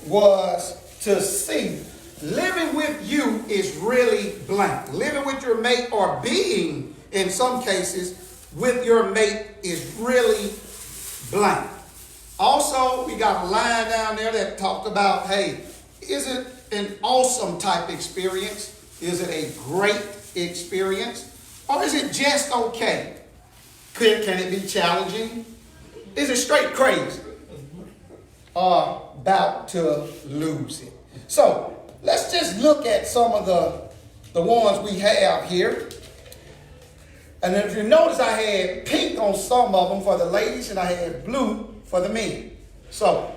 was to see living with you is really blank. Living with your mate or being, in some cases, with your mate is really blank. Also, we got a line down there that talked about, hey, is it an awesome type experience? Is it a great experience? Or is it just okay? Can it be challenging? Is it straight crazy? Or about to lose it? So, let's just look at some of the ones we have here. And if you notice, I had pink on some of them for the ladies, and I had blue for the men. So,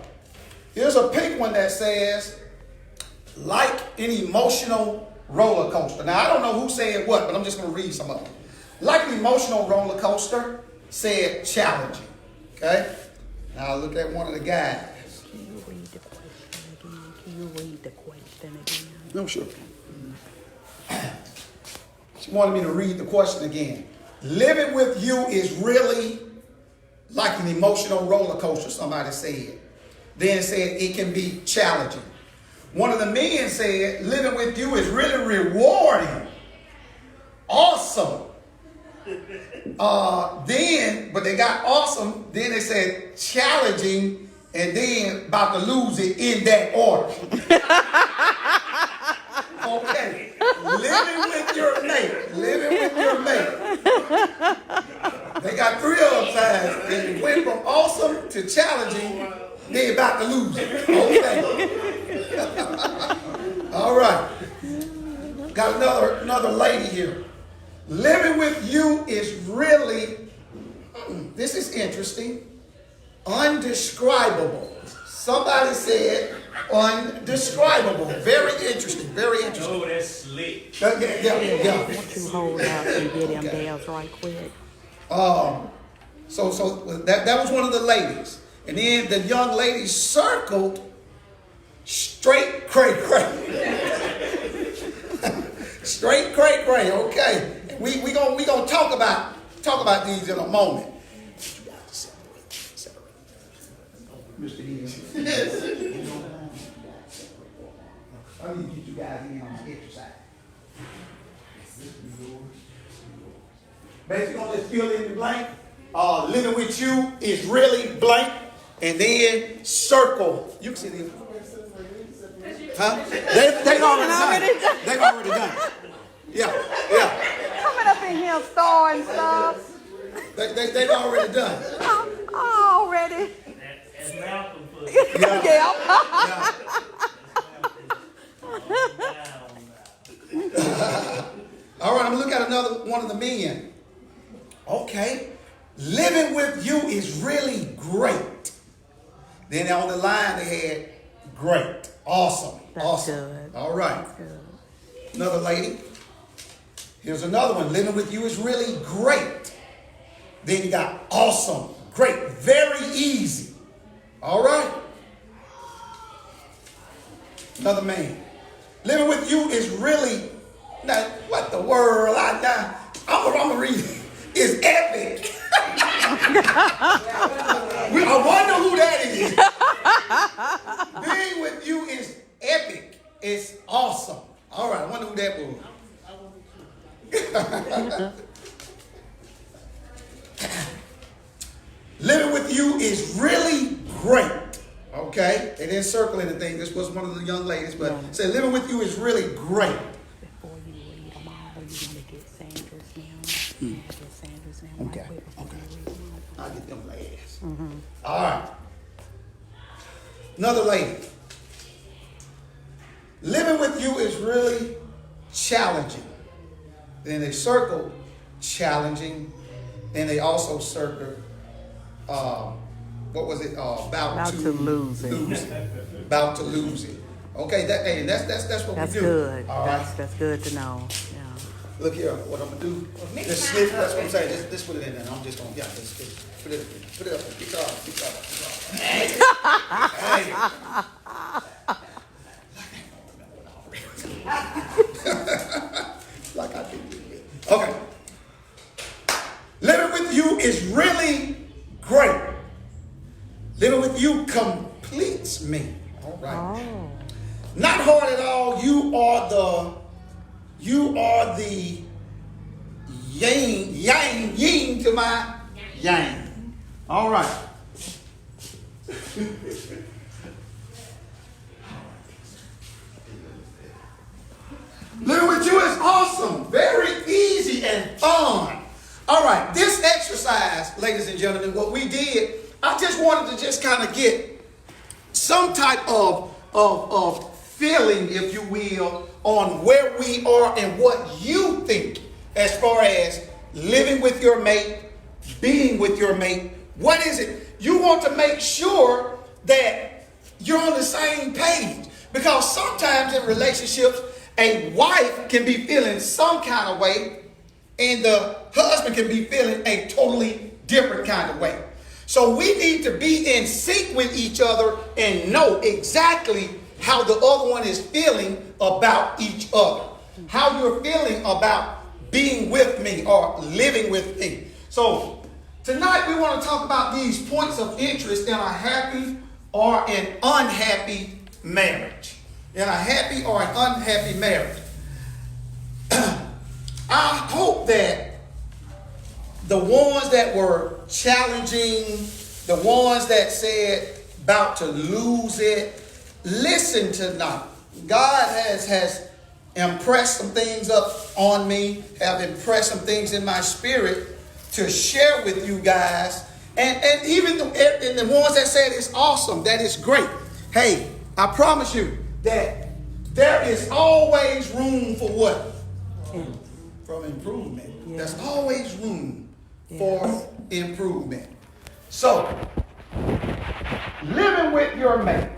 here's a pink one that says, like an emotional roller coaster. Now, I don't know who said what, but I'm just going to read some of them. Like an emotional roller coaster said challenging. Okay? Now, look at one of the guys. Can you read the question again? Can you read the question again? No, sure. She wanted me to read the question again. Living with you is really like an emotional roller coaster, somebody said. Then it said it can be challenging. One of the men said, living with you is really rewarding. Awesome. But they got awesome. Then they said challenging, and then about to lose it in that order. Okay. Living with your mate. Living with your mate. They got three of them sides. They went from awesome to challenging. They about to lose it. Okay. All right. Got another lady here. Living with you is really, this is interesting, undescribable. Somebody said undescribable. Very interesting. Very interesting. Oh, that's slick. Yeah. Won't you hold out and get them bells right quick? So that was one of the ladies. And then the young lady circled straight cray. Straight cray. Okay. We gonna talk about these in a moment. You got to separate. Mr. Eaton. I need to get you guys in on the exercise. Basically, gonna just fill in the blank. Living with you is really blank, and then circle. You can see them. Huh? They've already done it. They've already done it. Yeah. Coming up in here storing stuff. They've already done it. Already. As Malcolm put it. Yeah. All right, I'm gonna look at another one of the men. Okay. Living with you is really great. Then on the line they had great. Awesome. That's awesome. good. All right. That's good. Another lady. Here's another one. Living with you is really great. Then you got awesome, great, very easy. All right. Another man. Living with you is really, now what the world? I'm gonna read it. Is epic. I wonder who that is. Being with you is epic. It's awesome. All right, I wonder who that was. Living with you is really great. Okay? They didn't circle anything. This was one of the young ladies, but it said living with you is really great. Before you read them all, you want to get Sanders now. Get Sanders now. Okay. Right quick before you read them all. I'll get them last. All right. Another lady. Living with you is really challenging. Then they circled challenging. Then they also circled, what was it? About to lose it. About to lose it. Okay, that's what That's we do. good. All right. That's good to know. Yeah. Look here, what I'm gonna do. Just slip, that's what I'm saying. Just put it in there. I'm just gonna, just put it up. Keep it up. Hey. Like I did. Okay. Living with you is really great. Living with you completes me. All right. Oh. Not hard at all. You are the yin to my yang. All right. Living with you is awesome. Very easy and fun. All right. This exercise, ladies and gentlemen, what we did, I just wanted to just kind of get some type of feeling, if you will, on where we are and what you think as far as living with your mate, being with your mate. What is it? You want to make sure that you're on the same page, because sometimes in relationships, a wife can be feeling some kind of way and the husband can be feeling a totally different kind of way. So we need to be in sync with each other and know exactly how the other one is feeling about each other. How you're feeling about being with me or living with me. So tonight we want to talk about these points of interest in a happy or an unhappy marriage. In a happy or an unhappy marriage. I hope that the ones that were challenging, the ones that said about to lose it, listen tonight. God has impressed some things up on me, have impressed some things in my spirit to share with you guys. And even the ones that said it's awesome, that is great. Hey, I promise you that there is always room for what? From improvement. Yeah. There's always room for improvement. So, living with your mate,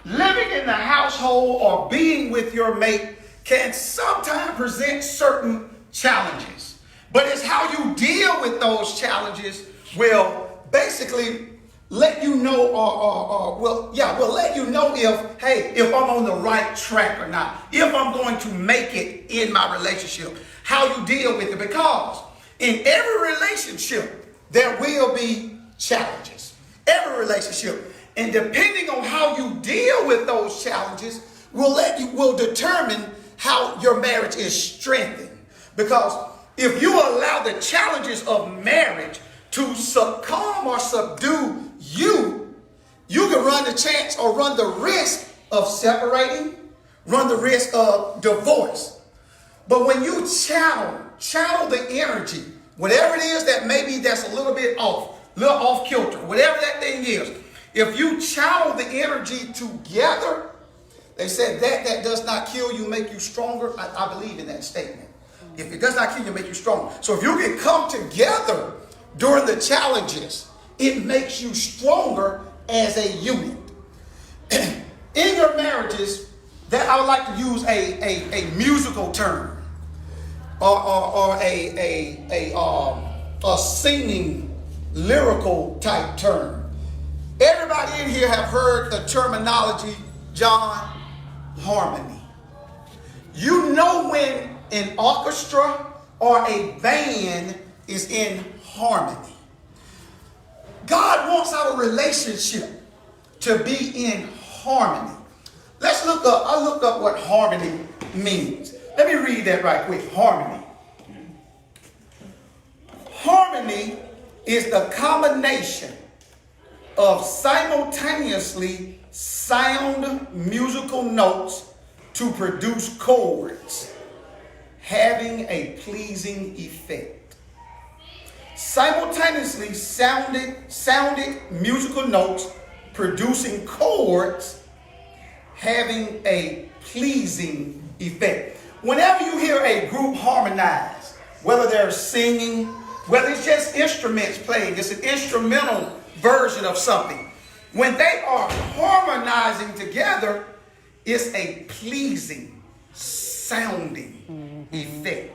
living in the household or being with your mate can sometimes present certain challenges. But it's how you deal with those challenges will basically let you know will let you know if I'm on the right track or not, if I'm going to make it in my relationship, how you deal with it. Because in every relationship, there will be challenges. Every relationship. And depending on how you deal with those challenges will determine how your marriage is strengthened. Because if you allow the challenges of marriage to succumb or subdue you can run the chance or run the risk of separating, run the risk of divorce. But when you channel the energy, whatever it is that maybe that's a little bit off kilter, whatever that thing is, if you channel the energy together, they said that does not kill you, make you stronger. I believe in that statement. If it does not kill you, make you stronger. So if you can come together during the challenges, it makes you stronger as a unit. In your marriages, that I would like to use a musical term or a singing lyrical type term. Everybody in here have heard the terminology, John, harmony. You know when an orchestra or a band is in harmony. God wants our relationship to be in harmony. I looked up what harmony means. Let me read that right quick. Harmony. Harmony is the combination of simultaneously sound musical notes to produce chords having a pleasing effect. Simultaneously sounded musical notes producing chords having a pleasing effect. Whenever you hear a group harmonize, whether they're singing, whether it's just instruments playing, it's an instrumental version of something. When they are harmonizing together, it's a pleasing sounding effect.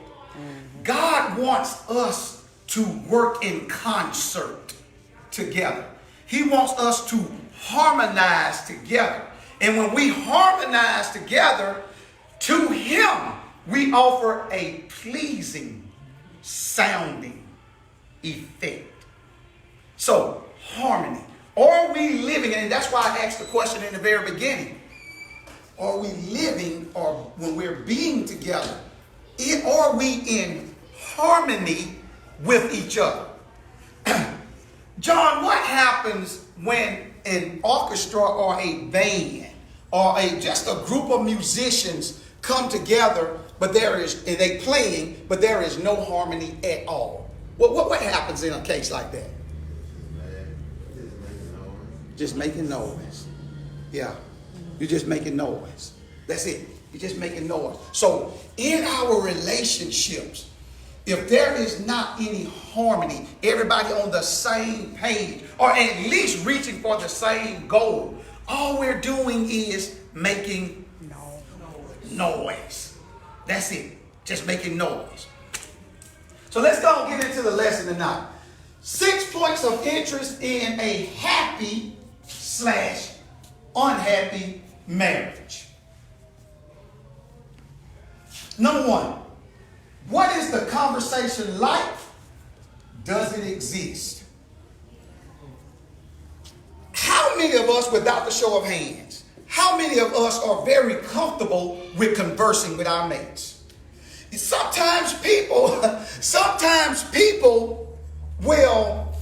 God wants us to work in concert together. He wants us to harmonize together. And when we harmonize together, to him, we offer a pleasing sounding effect. So, harmony. Are we living, and that's why I asked the question in the very beginning, are we living, or when we're being together, are we in harmony with each other? John, what happens when an orchestra or a band or just a group of musicians come together, but they playing, but there is no harmony at all? What happens in a case like that? Just making noise. Yeah. You're just making noise. That's it. You're just making noise. So in our relationships, if there is not any harmony, everybody on the same page, or at least reaching for the same goal, all we're doing is making noise. That's it. Just making noise. So let's go and get into the lesson tonight. 6 points of interest in a happy/unhappy marriage. Number 1, what is the conversation like? Does it exist? How many of us, without the show of hands, how many of us are very comfortable with conversing with our mates? Sometimes people will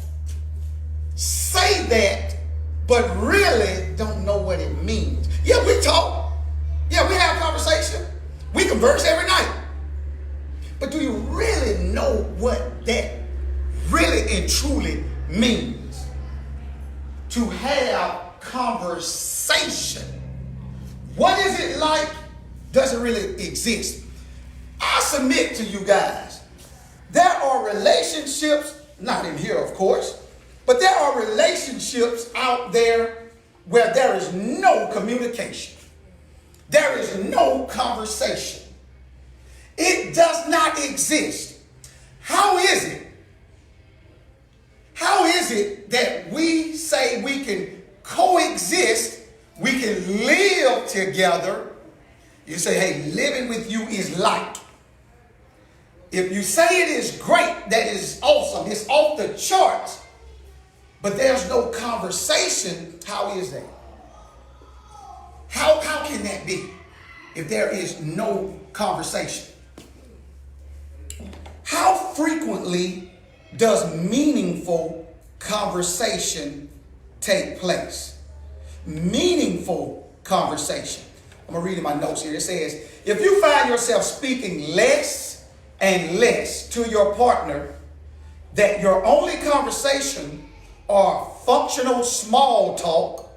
say that, but really don't know what it means. Yeah, we talk. Yeah, we have conversation. We converse every night. But do you really know what that really and truly means? To have conversation. What is it like? Does it really exist? I submit to you guys, there are relationships, not in here of course, but there are relationships out there where there is no communication. There is no conversation. It does not exist. How is it? How is it that we say we can coexist, we can live together? You say, hey, living with you is like. If you say it is great, that is awesome, it's off the charts, but there's no conversation, how is that? How can that be if there is no conversation? How frequently does meaningful conversation take place? Meaningful conversation. I'm going to read in my notes here. It says, if you find yourself speaking less and less to your partner, that your only conversation are functional small talk,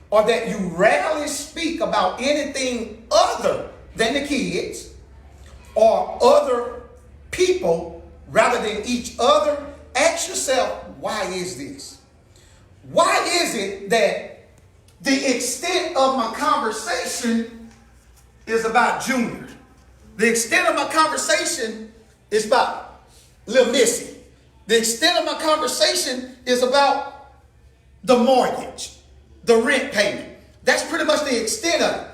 or that you rarely speak about anything other than the kids or other people rather than each other, ask yourself, why is this? Why is it that the extent of my conversation is about Junior? The extent of my conversation is about Little Missy. The extent of my conversation is about the mortgage, the rent payment. That's pretty much the extent of it.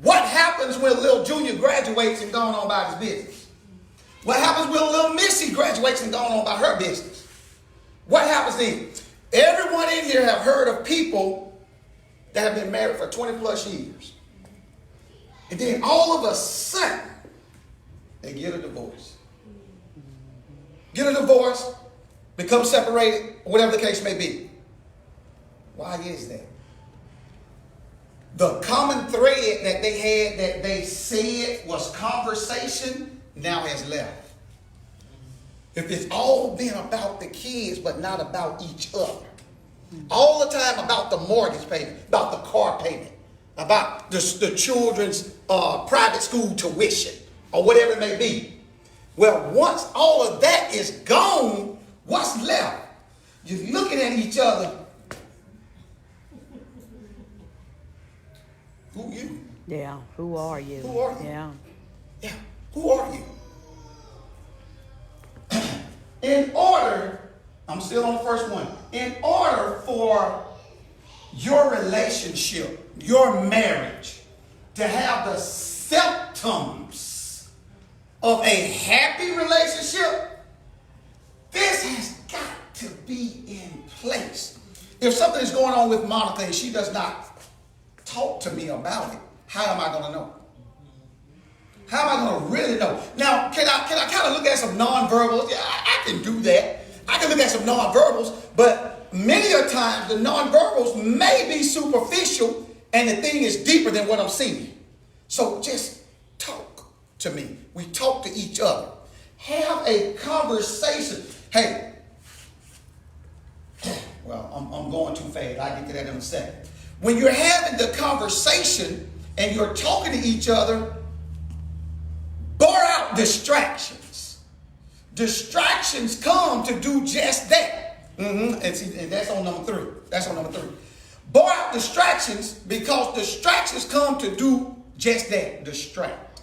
What happens when Little Junior graduates and gone on about his business? What happens when Little Missy graduates and gone on about her business? What happens then? Everyone in here have heard of people that have been married for 20 plus years. And then all of a sudden, they get a divorce. Get a divorce, become separated, whatever the case may be. Why is that? The common thread that they had, that they said was conversation, now has left. If it's all been about the kids, but not about each other. All the time about the mortgage payment, about the car payment, about the children's private school tuition, or whatever it may be. Well, once all of that is gone, what's left? You're looking at each other. Who you? Yeah, who are you? Who are you? Yeah. Yeah, who are you? In order, I'm still on the first one. In order for your relationship, your marriage, to have the symptoms of a happy relationship, this has got to be in place. If something is going on with Monica and she does not talk to me about it, how am I going to know? How am I going to really know? Now, can I kind of look at some nonverbals? Yeah, I can do that. I can look at some nonverbals, but many a times the nonverbals may be superficial and the thing is deeper than what I'm seeing. So just talk to me. We talk to each other. Have a conversation. Hey, well, I'm going too fast. I'll get to that in a second. When you're having the conversation and you're talking to each other, bar out distractions. Distractions come to do just that. And that's on number 3. That's on number 3. Bar out distractions because distractions come to do just that. Distract.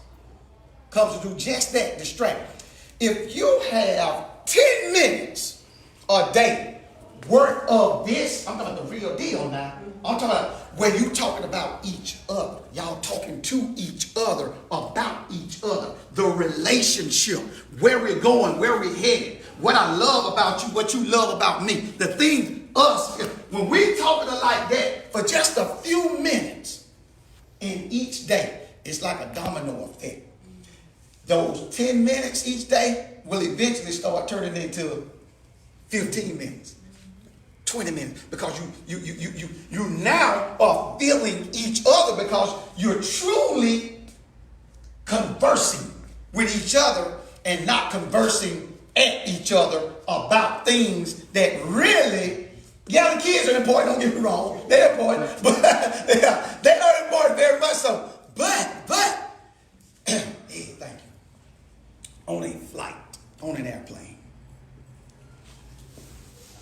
Comes to do just that. Distract. If you have 10 minutes a day worth of this, I'm talking about the real deal now. I'm talking about where you talking about each other. Y'all talking to each other about each other. The relationship, where we're going, where we're headed, what I love about you, what you love about me. The thing, us, when we talking like that for just a few minutes in each day, it's like a domino effect. Those 10 minutes each day will eventually start turning into 15 minutes. 20 minutes, because you now are feeling each other because you're truly conversing with each other and not conversing at each other about things that really, yeah, the kids are important, don't get me wrong, they're important, but they are important very much so. But, hey, thank you. On a flight, on an airplane,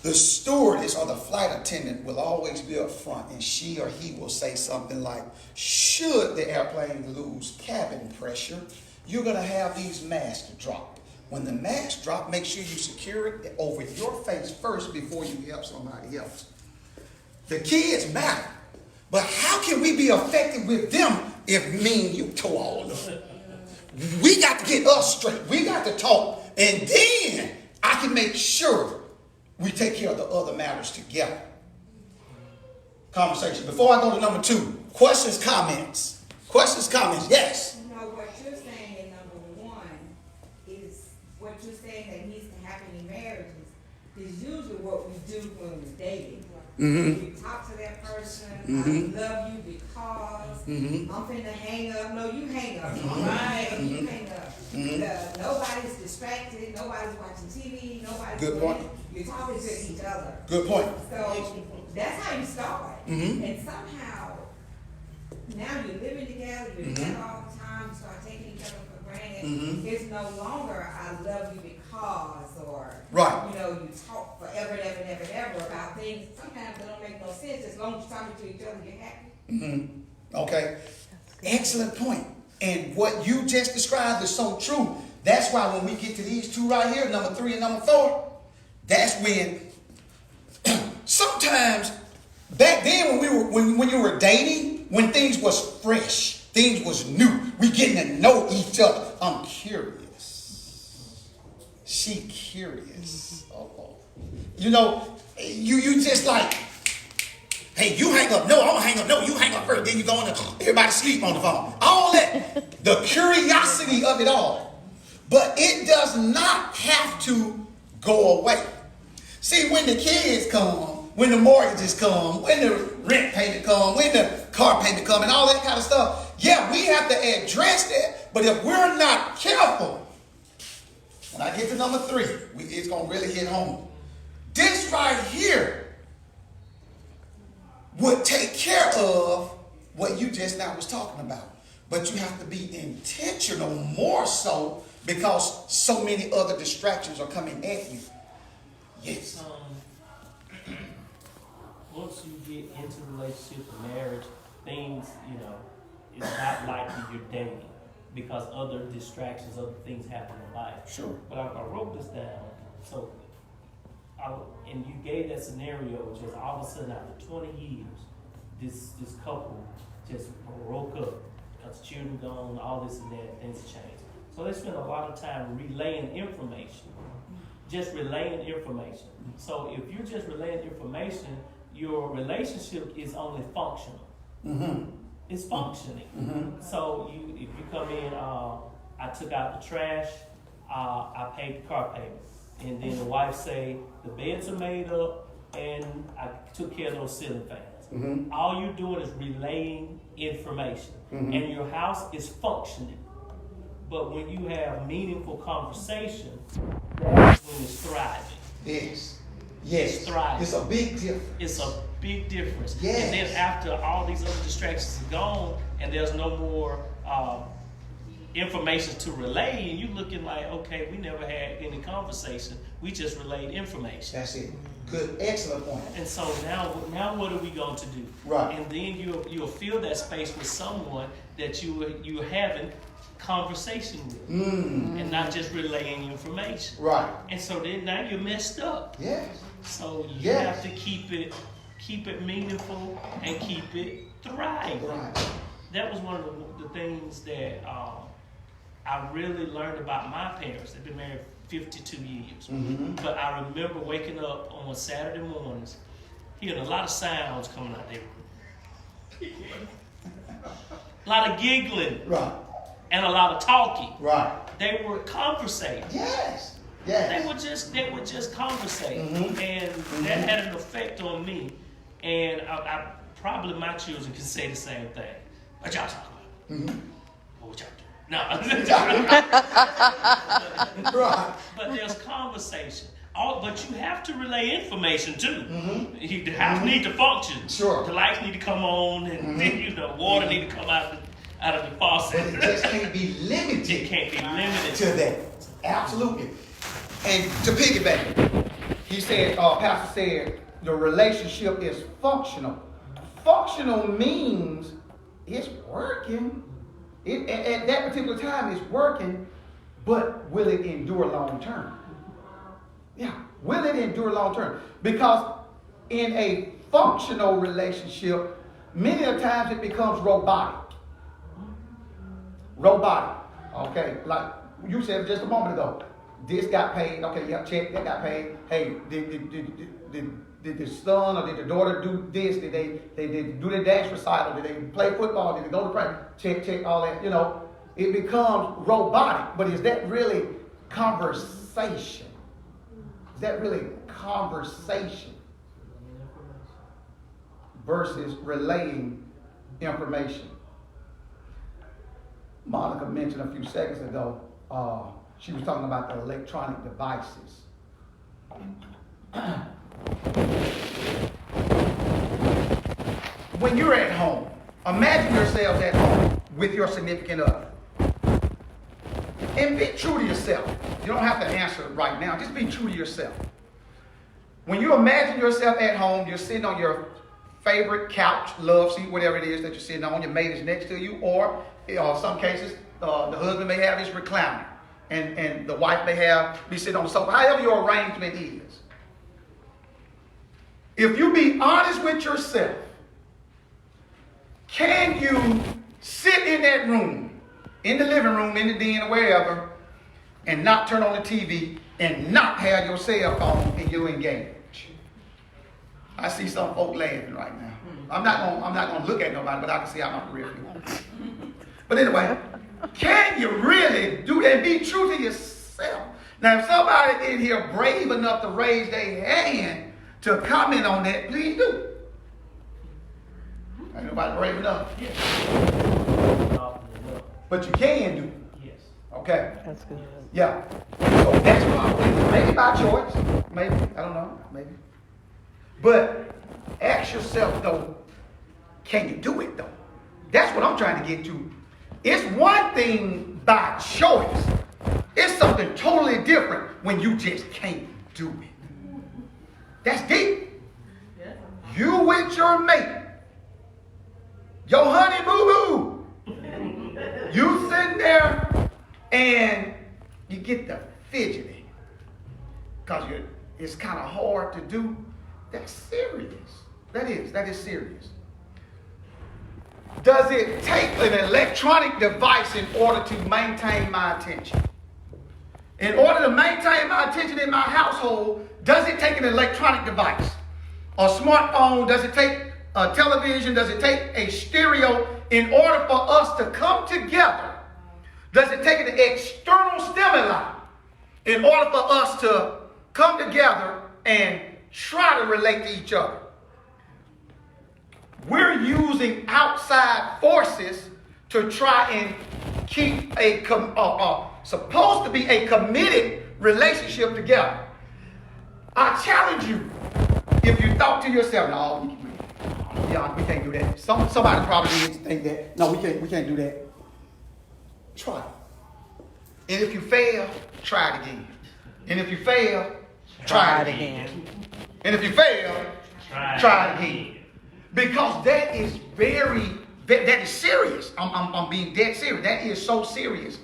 the stewardess or the flight attendant will always be up front, and she or he will say something like, should the airplane lose cabin pressure, you're going to have these masks drop. When the mask drop, make sure you secure it over your face first before you help somebody else. The kids matter, but how can we be effective with them if me and you toe all of them? We got to get us straight. We got to talk, and then I can make sure we take care of the other matters together. Conversation. Before I go to number 2, questions, comments. Questions, comments. Yes. You know, what you're saying in number 1 is what you're saying that needs to happen in marriages is usually what we do when we're dating. You talk to that person, I love you because I'm finna hang up. No, you hang up. All right, you hang up. Nobody's distracted. Nobody's watching TV. Nobody's Good point. You're talking to each other. Good point. So that's how you start. And somehow, now you're living together, you're together all the time, you start taking each other for granted. It's no longer, I love you because, or, right. you know, you talk forever and ever and ever and ever about things. Sometimes they don't make no sense. As long as you're talking to each other, you're happy. Okay. Excellent point. And what you just described is so true. That's why when we get to these 2 right here, number 3 and number 4, that's when sometimes back then when you were dating, when things was fresh, things was new, we getting to know each other. I'm curious. She curious. You know, you just like, hey, you hang up. No, I'm gonna hang up. No, you hang up first. Then you go on and everybody sleep on the phone. All that, the curiosity of it all. But it does not have to go away. See, when the kids come, when the mortgages come, when the rent payment come, when the car payment come, and all that kind of stuff, yeah, we have to address that. But if we're not careful, when I get to number 3, it's going to really hit home. This right here would take care of what you just now was talking about. But you have to be intentional more so because so many other distractions are coming at you. Yes. Once you get into a relationship and marriage, things, it's not likely you're dating because other distractions, other things happen in life. Sure. But I wrote this down. So, and you gave that scenario, just all of a sudden after 20 years, this couple just broke up because children gone, all this and that, things changed. So they spend a lot of time relaying information. Just relaying information. So if you're just relaying information, your relationship is only functional. It's functioning. So if you come in, I took out the trash, I paid the car payment, and then the wife say the beds are made up, and I took care of those ceiling fans. All you're doing is relaying information, and your house is functioning. But when you have meaningful conversation, that's when it's thriving. Yes. It's thriving. It's a big difference. It's a big difference. Yes. And then after all these other distractions are gone, and there's no more information to relay, and you looking like, okay, we never had any conversation. We just relayed information. That's it. Good, excellent point. And so now what are we going to do? Right. And then you'll fill that space with someone that you're having conversation with, and not just relaying information. Right. And so then now you're messed up. Yes. So you have to keep it meaningful and keep it thriving. Right. That was one of the things that I really learned about my parents. They've been married 52 years. But I remember waking up on Saturday mornings, hearing a lot of sounds coming out their room. A lot of giggling. Right. And a lot of talking. Right. They were conversating. Yes. Yes. They were just conversating, and that had an effect on me. And I probably my children can say the same thing. What y'all talking about? What y'all doing? No. Right. But there's conversation. But you have to relay information too. The house need to function. Sure. The lights need to come on, and water need to come out of the faucet. But it just can't be limited. It can't be limited to that. Absolutely. And to piggyback, he said, Pastor said, the relationship is functional. Functional means it's working. At that particular time, it's working, but will it endure long term? Yeah, will it endure long term? Because in a functional relationship, many of the times it becomes robotic. Okay, like you said just a moment ago. This got paid. Okay, yeah, check. That got paid. Hey, did the son or did the daughter do this? Did they do the dance recital? Did they play football? Did they go to practice? Check all that. You know, it becomes robotic. But is that really conversation? Is that really conversation versus relaying information? Monica mentioned a few seconds ago, she was talking about the electronic devices. When you're at home, imagine yourselves at home with your significant other. And be true to yourself. You don't have to answer it right now. Just be true to yourself. When you imagine yourself at home, you're sitting on your favorite couch, love seat, whatever it is that you're sitting on, your mate is next to you, or in some cases, the husband may have his recliner, and the wife may be sitting on the sofa, however your arrangement is. If you be honest with yourself, can you sit in that room, in the living room, in the den, or wherever, and not turn on the TV and not have your cell phone and you engage? I see some folk laughing right now. I'm not gonna look at nobody, but I can see how my career feels. But anyway, can you really do that and be true to yourself? Now, if somebody in here brave enough to raise their hand to comment on that, please do. Ain't nobody brave enough. But you can do it. Yes. Okay? That's good. Yeah. So that's why. Maybe by choice. Maybe. I don't know. Maybe. But ask yourself, though, can you do it, though? That's what I'm trying to get to. It's one thing by choice. It's something totally different when you just can't do it. That's deep. Yeah. You with your mate. Your honey boo-boo. You sitting there and you get the fidgeting. Because it's kind of hard to do. That's serious. That is serious. Does it take an electronic device in order to maintain my attention? In order to maintain my attention in my household, does it take an electronic device? a smartphone? Does it take a television? Does it take a stereo in order for us to come together? Does it take an external stimuli in order for us to come together and try to relate to each other? We're using outside forces to try and keep supposed to be a committed relationship together. I challenge you, if you thought to yourself, no, we can't do that. Somebody probably needs to think that. No, we can't do that. Try it. And if you fail, try it again. And if you fail, try it again. And if you fail, try it again. Because that is that is serious. I'm being dead serious. That is so serious.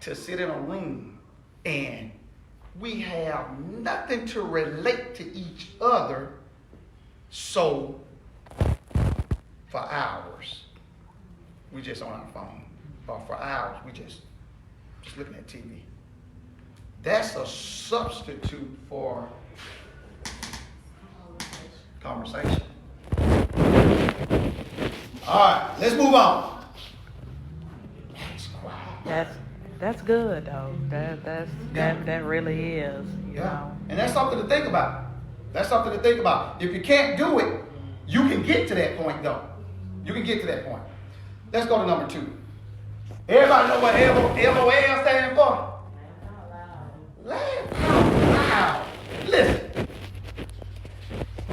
To sit in a room and we have nothing to relate to each other. So for hours, we just on our phone. Or for hours, we just looking at TV. That's a substitute for conversation. All right, let's move on. That's good though. That really is. You know. And that's something to think about. That's something to think about. If you can't do it, you can get to that point though. You can get to that point. Let's go to number 2. Everybody know what LOL stands for? Laugh out loud. Listen.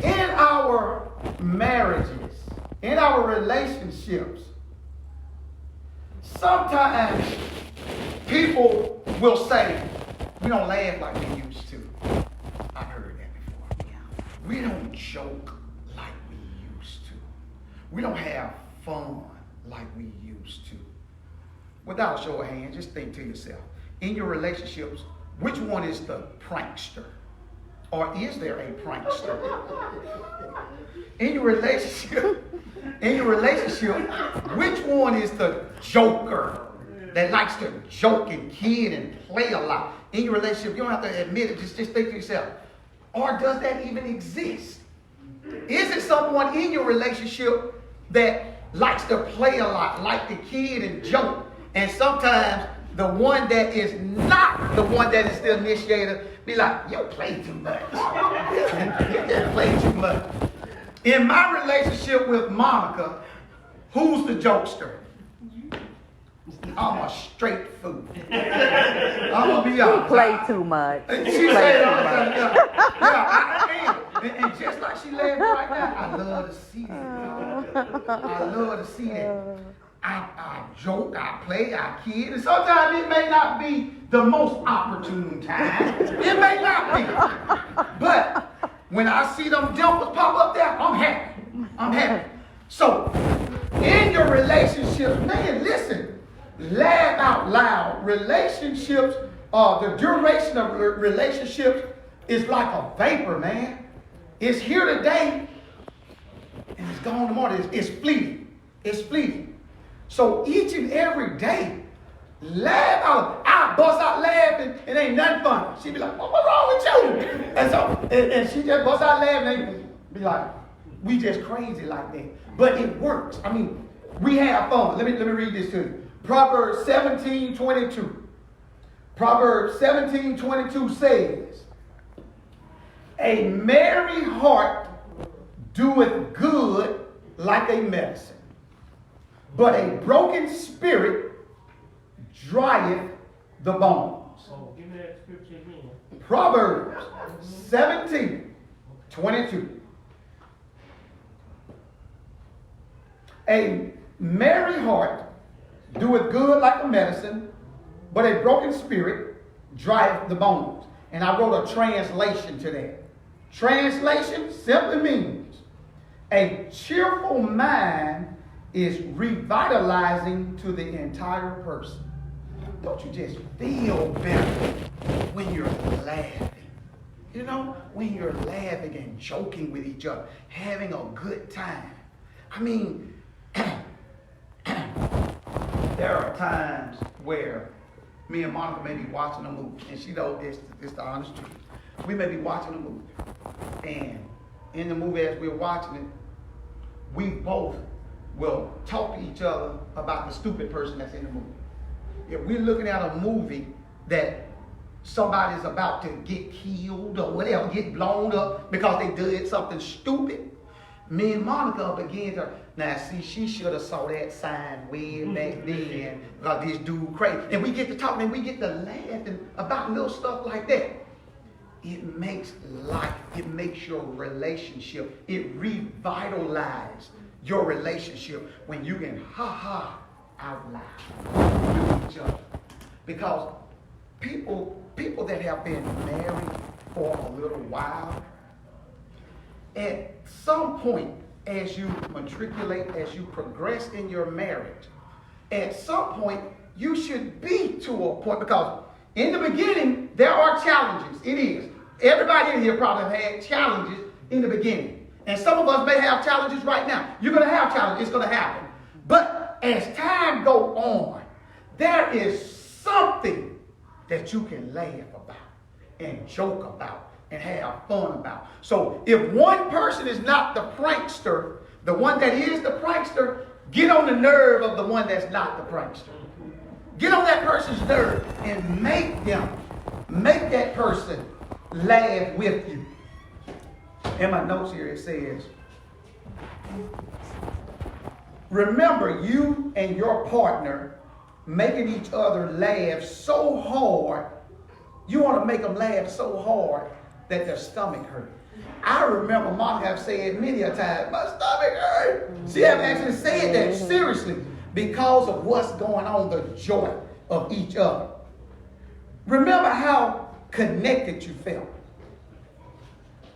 In our marriages, in our relationships, sometimes people will say, we don't laugh like we used to. I've heard that before. Yeah. We don't joke like we used to. We don't have fun like we used to. Without a show of hands, just think to yourself. In your relationships, which one is the prankster? Or is there a prankster? In your relationship, which one is the joker that likes to joke and kid and play a lot? In your relationship, you don't have to admit it, just think to yourself. Or does that even exist? Is it someone in your relationship that likes to play a lot, like the kid and joke? And sometimes the one that is not the one that is the initiator be like, you play too much. You play too much. In my relationship with Monica, who's the jokester? I'm a straight fool. I'm going to be honest. You play too much. She said all the time. Yeah, I am. And just like she laughed right now, I love to see that. I love to see that. I joke, I play, I kid, and sometimes it may not be the most opportune time. It may not be. But when I see them dimples pop up there, I'm happy. I'm happy. So, in your relationships, man, listen, laugh out loud. Relationships, the duration of relationships is like a vapor, man. It's here today, and it's gone tomorrow. It's fleeting. It's fleeting. So each and every day, laugh out. I bust out laughing, it ain't nothing funny. She be like, what's wrong with you? And so, and she just bust out laughing and be like, we just crazy like that. But it works. I mean, we have fun. Let me read this to you. Proverbs 17:22. Proverbs 17:22 says, a merry heart doeth good like a medicine, but a broken spirit drieth the bones. Oh, give me that scripture again. Proverbs 17:22. A merry heart doeth good like a medicine, but a broken spirit drieth the bones. And I wrote a translation to that. Translation simply means a cheerful mind is revitalizing to the entire person. Don't you just feel better when you're laughing? You know, when you're laughing and joking with each other, having a good time. I mean, there are times where me and Monica may be watching a movie, and she knows it's the honest truth. We may be watching a movie, and in the movie as we're watching it, we both will talk to each other about the stupid person that's in the movie. If we're looking at a movie that somebody's about to get killed or whatever, get blown up because they did something stupid, me and Monica begin to, now see, she should have saw that sign way back then because this dude crazy. And we get to talking and we get to laughing about little stuff like that. It makes life, it makes your relationship, it revitalizes your relationship when you can ha-ha out loud with each other. Because people that have been married for a little while, at some point, as you matriculate, as you progress in your marriage, at some point, you should be to a point, because in the beginning, there are challenges. It is. Everybody in here probably have had challenges in the beginning. And some of us may have challenges right now. You're going to have challenges. It's going to happen. But as time goes on, there is something that you can laugh about and joke about and have fun about. So if one person is not the prankster, the one that is the prankster, get on the nerve of the one that's not the prankster. Get on that person's nerve and make that person laugh with you. In my notes here it says, remember you and your partner making each other laugh so hard, you want to make them laugh so hard that their stomach hurt. I remember Mom have said many a time, my stomach hurt. She have actually said that seriously because of what's going on, the joy of each other. Remember how connected you felt.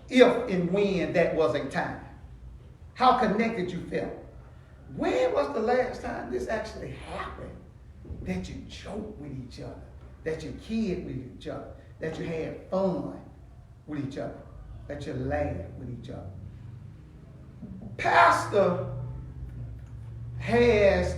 If and when that was a time. How connected you felt. When was the last time this actually happened? That you joked with each other, that you kid with each other, that you had fun with each other, that you laughed with each other. Pastor has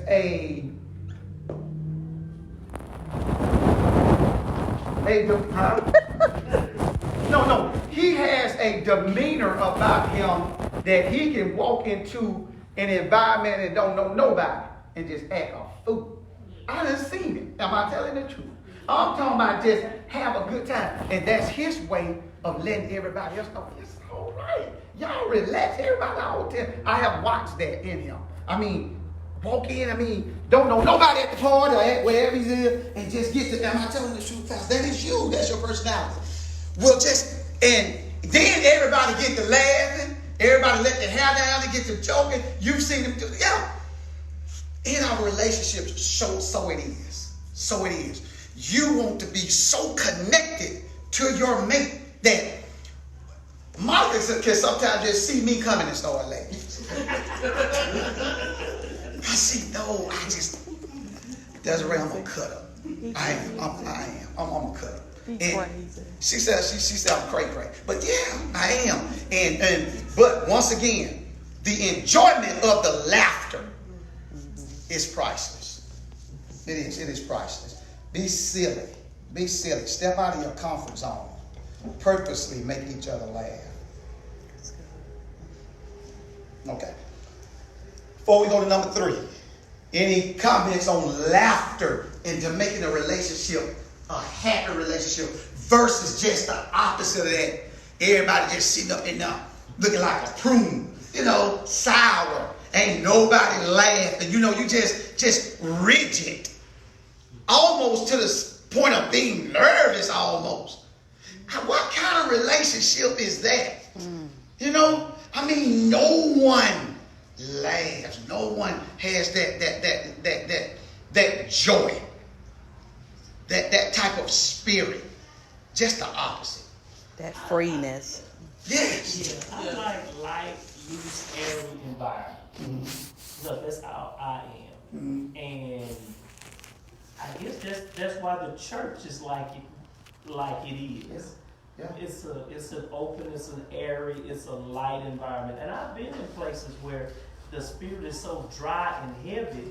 he has a demeanor about him that he can walk into an environment and don't know nobody and just act a fool. I done seen it. Am I telling the truth? I'm talking about just have a good time. And that's his way of letting everybody else know it's all right. Y'all relax. Everybody all tell. I have watched that in him. I mean, walk in, don't know nobody at the party or at wherever he's in, and just get to, am I telling the truth, Pastor? That is you. That's your personality. Well, and then everybody get to laughing. Everybody let their hair down and get to joking. You've seen them do it. Yeah. In our relationships, so it is. So it is. You want to be so connected to your mate that Monica can sometimes just see me coming and start laughing. I see, no, there's a way I'm going to cut up. I am. I'm going to cut up. And she said I'm cray. But yeah, I am. But once again, the enjoyment of the laughter is priceless. It is priceless. Be silly. Step out of your comfort zone. Purposely make each other laugh. Okay. Before we go to number 3, any comments on laughter into making a relationship a happy relationship versus just the opposite of that? Everybody just sitting up in there looking like a prune, sour. Ain't nobody laughing. You just rigid. Almost to the point of being nervous almost. What kind of relationship is that? No one laughs. No one has that joy. That type of spirit. Just the opposite. That freeness. Yes. Yeah, I like light, loose, airy environment. Mm-hmm. Look, that's how I am. Mm-hmm. And I guess that's why the church is like it is. Yeah. It's an open, it's an airy, it's a light environment. And I've been in places where the spirit is so dry and heavy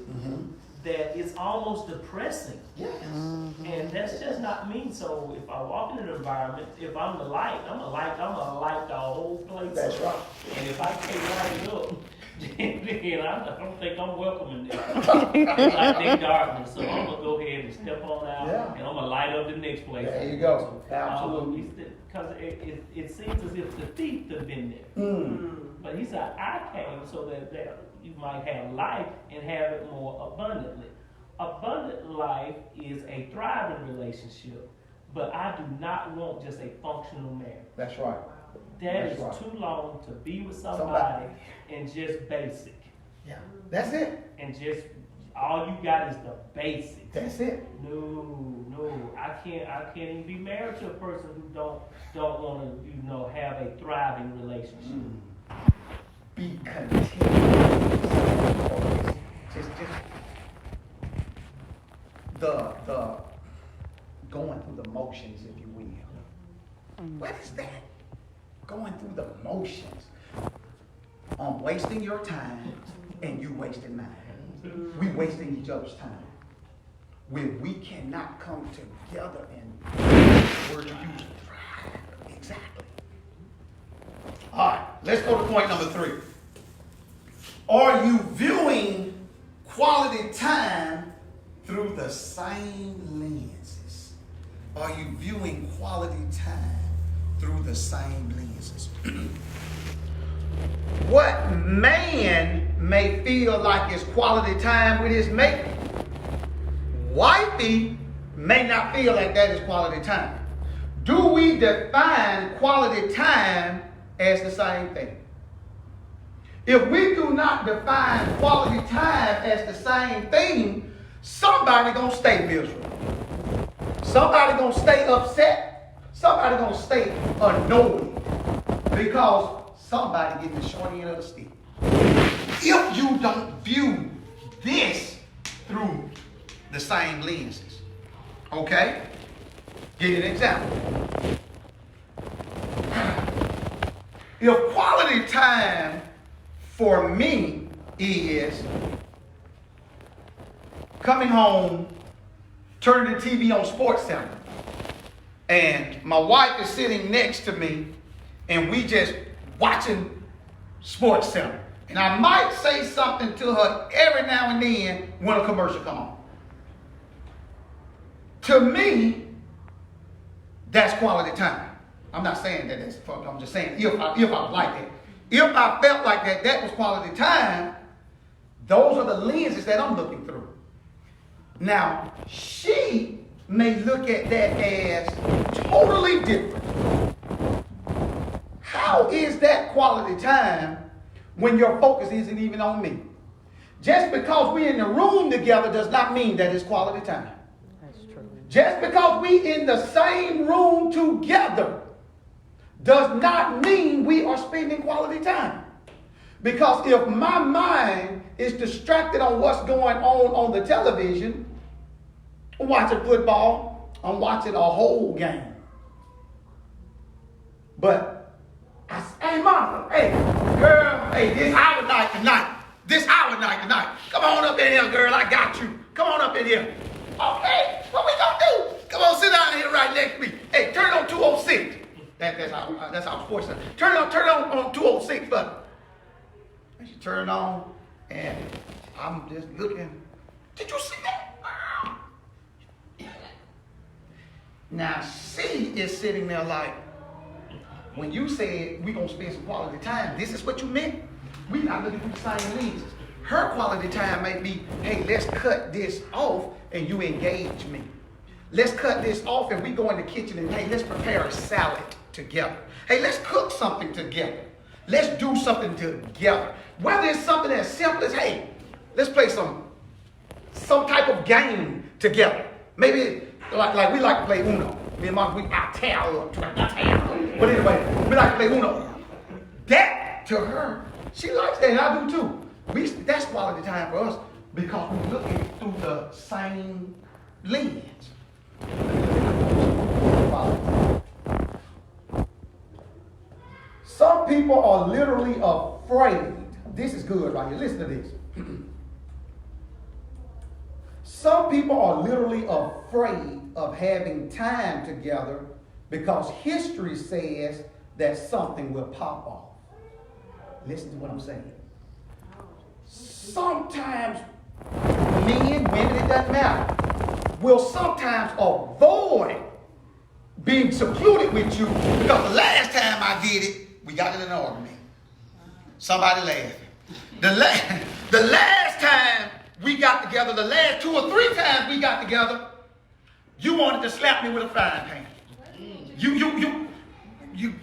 that it's almost depressing. Yes. And that's just not me. So if I walk in an environment, if I'm the light, I'm gonna light the whole place That's up. right. And if I can't light it up, then I don't think I'm welcome in there. It's like darkness. So I'm gonna go ahead and step on out, and I'm gonna light up the next place. There you go. Absolutely. Because it seems as if the thief have been there. But he said, I came so that you might have life and have it more abundantly. Abundant life is a thriving relationship, but I do not want just a functional marriage. That's right. That That's is right. too long to be with somebody and just basic. Yeah. That's it. And just all you got is the basics. That's it. No, I can't even be married to a person who don't want to, have a thriving relationship. Be content. Just the going through the motions, if you will. What is that? Going through the motions. I'm wasting your time and you wasting mine. We wasting each other's time. When we cannot come together and word you use thrive. Exactly. All right, let's go to point number 3. Are you viewing quality time through the same lenses? Are you viewing quality time through the same lenses? What man may feel like it's quality time with his mate, wifey may not feel like that is quality time. Do we define quality time as the same thing? If we do not define quality time as the same thing, somebody gonna stay miserable. Somebody gonna stay upset. Somebody gonna stay annoyed because somebody getting the short end of the stick. If you don't view this through the same lenses, okay? Give you an example. If quality time for me is coming home, turning the TV on Sports Center, and my wife is sitting next to me, and we just watching Sports Center. And I might say something to her every now and then when a commercial comes on. To me, that's quality time. I'm not saying that that's fucked. I'm just saying if I was like that. If I felt like that was quality time, those are the lenses that I'm looking through. Now, she may look at that as totally different. How is that quality time when your focus isn't even on me? Just because we're in the room together does not mean that it's quality time. That's true. Just because we in the same room together does not mean we are spending quality time. Because if my mind is distracted on what's going on the television, I'm watching football, I'm watching a whole game. But hey, Martha, hey, girl, hey, this our night tonight. This our night tonight. Come on up in here, girl, I got you. Come on up in here. Okay, what we gonna do? Come on, sit down here right next to me. Hey, turn on 206. That's our sports center. Turn on 206 button. And she turned on, and I'm just looking. Did you see that? Now she is sitting there like, when you said we gonna spend some quality time, this is what you meant? We not looking through the same lenses. Her quality time might be, hey, let's cut this off and you engage me. Let's cut this off and we go in the kitchen and, hey, let's prepare a salad together. Hey, let's cook something together. Let's do something together. Whether it's something as simple as, hey, let's play some type of game together. Maybe like we like to play Uno. Me and Mom, I tear up. But anyway, we like to play Uno. That, to her, she likes that, and I do too. That's quality time for us because we're looking through the same lens. Some people are literally afraid this is good right here. Listen to this. Some people are literally afraid of having time together because history says that something will pop off. Listen to what I'm saying. Sometimes men, women, it doesn't matter, will sometimes avoid being secluded with you because the last time I did it, we got in an argument. Somebody laughing. The last time we got together, the last 2 or 3 times we got together, you wanted to slap me with a frying pan.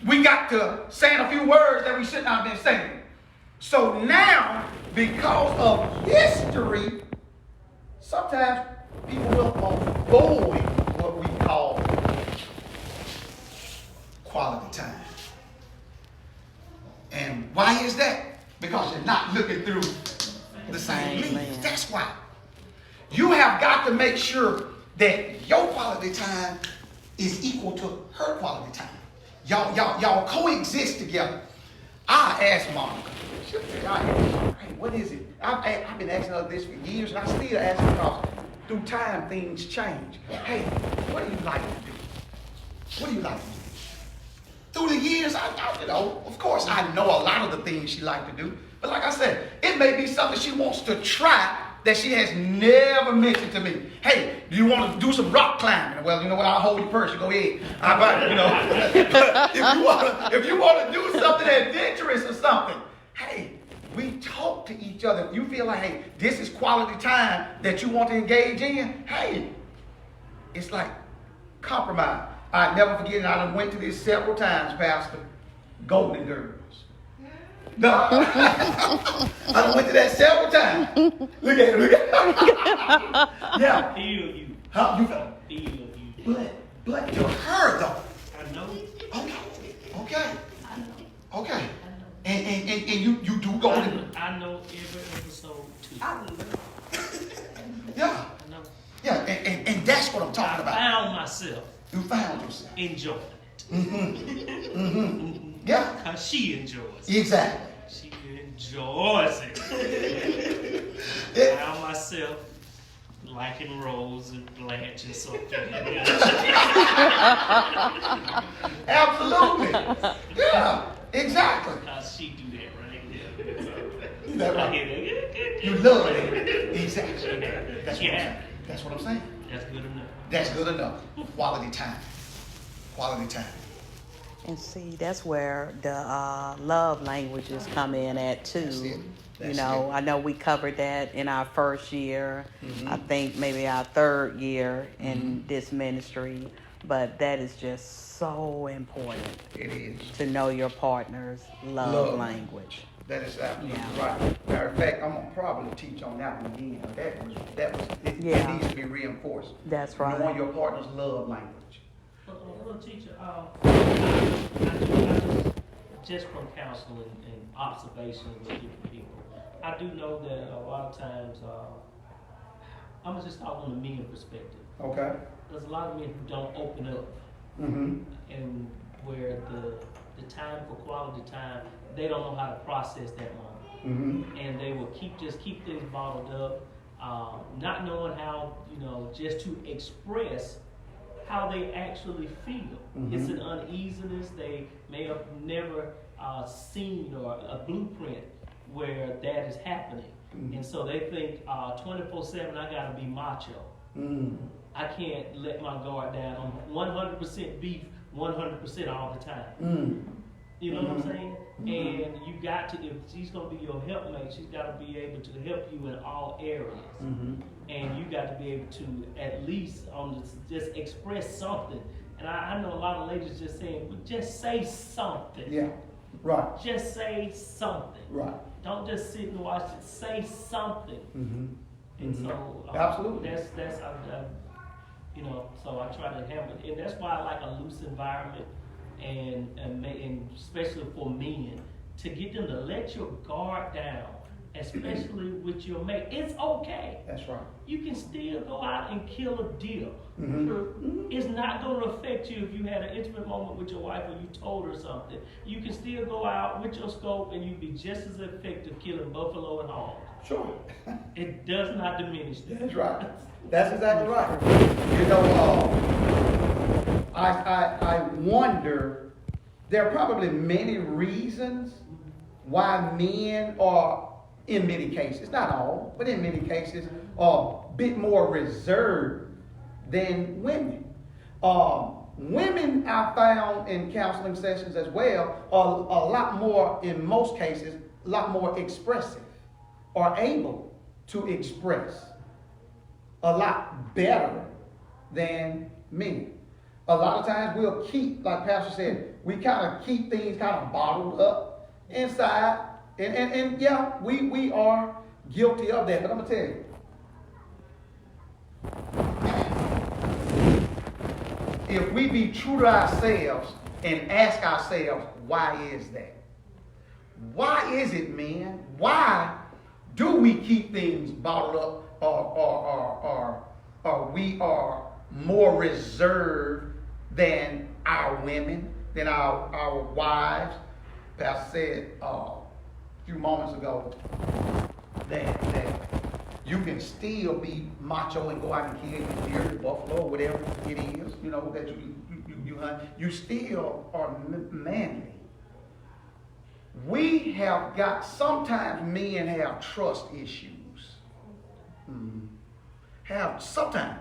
We got to saying a few words that we shouldn't have been saying. So now, because of history, sometimes people will avoid what we call quality time. And why is that? Because you're not looking through the same lens. That's why. You have got to make sure that your quality time is equal to her quality time. Y'all coexist together. I asked Monica, hey, what is it? I've been asking her this for years, and I still ask her because through time things change. Hey, what do you like to do? What do you like to do? Through the years, of course, I know a lot of the things she likes to do. But like I said, it may be something she wants to try that she has never mentioned to me. Hey, do you want to do some rock climbing? Well, you know what? I'll hold your purse. You go ahead. If you want to do something adventurous or something, hey, we talk to each other. If you feel like, hey, this is quality time that you want to engage in, hey, it's like compromise. I never forget it. I done went to this several times, Pastor. Golden Girls. No, I done went to that several times. Look at it. Yeah. Feel you. How you Feel you. but you're her though. I know. Okay. Okay. And you do go in. I know every episode too. Yeah. I know. Yeah, and that's what I'm talking about. I found myself. You found yourself. Enjoying it. Mm-hmm. Mm-hmm. Yeah. Because she enjoys it. Exactly. She enjoys it. Yeah. I found myself liking Rose and Blanche and something. Absolutely. Yeah. Exactly. Because she do that right there. Is that right? You love it. Exactly. That's what I'm saying. That's good enough. That's good enough. Quality time. Quality time. And see, that's where the love languages come in at too. That's it. I know we covered that in our first year. Mm-hmm. I think maybe our third year in this ministry. But that is just so important. It is. To know your partner's love language. That is absolutely right. Matter of fact, I'm gonna probably teach on that one again. It needs to be reinforced. That's right. Knowing your partner's love language. Well, teacher, just from counseling and observation with different people, I do know that a lot of times, I'm gonna just talk from the men perspective. Okay. There's a lot of men who don't open up, and where the time for quality time, they don't know how to process that moment, and they will keep things bottled up, not knowing how just to express how they actually feel. It's an uneasiness. They may have never seen or a blueprint where that is happening, and so they think 24/7 I gotta be macho. I can't let my guard down. I'm 100% beef, 100% all the time. You know what I'm saying? And you got to, if she's going to be your helpmate, she's got to be able to help you in all areas. And you got to be able to at least just express something. And I know a lot of ladies just saying, well, just say something. Yeah, right. Just say something. Right. Don't just sit and watch it. Say something. And so absolutely, that's how so I try to handle it, and that's why I like a loose environment, and especially for men, to get them to let your guard down especially with your mate. It's okay. That's right. You can still go out and kill a deer. Mm-hmm. It's not going to affect you if you had an intimate moment with your wife or you told her something. You can still go out with your scope and you be just as effective killing buffalo and hogs. Sure. It does not diminish that. That's right. That's exactly right. You know, I wonder, there are probably many reasons why men are, in many cases, not all, but in many cases, are a bit more reserved than women. Women, I found in counseling sessions as well, are a lot more, in most cases, a lot more expressive, are able to express a lot better than men. A lot of times we'll keep, like Pastor said, we kind of keep things kind of bottled up inside. And yeah, we are guilty of that. But I'm going to tell you, if we be true to ourselves and ask ourselves, why is that? Why is it, men? Why do we keep things bottled up, or we are more reserved than our women, than our wives? Pastor said a few moments ago that you can still be macho and go out and kill your deer, buffalo, whatever it is, you know, that you hunt. You still are manly. We have got, sometimes men have trust issues. Sometimes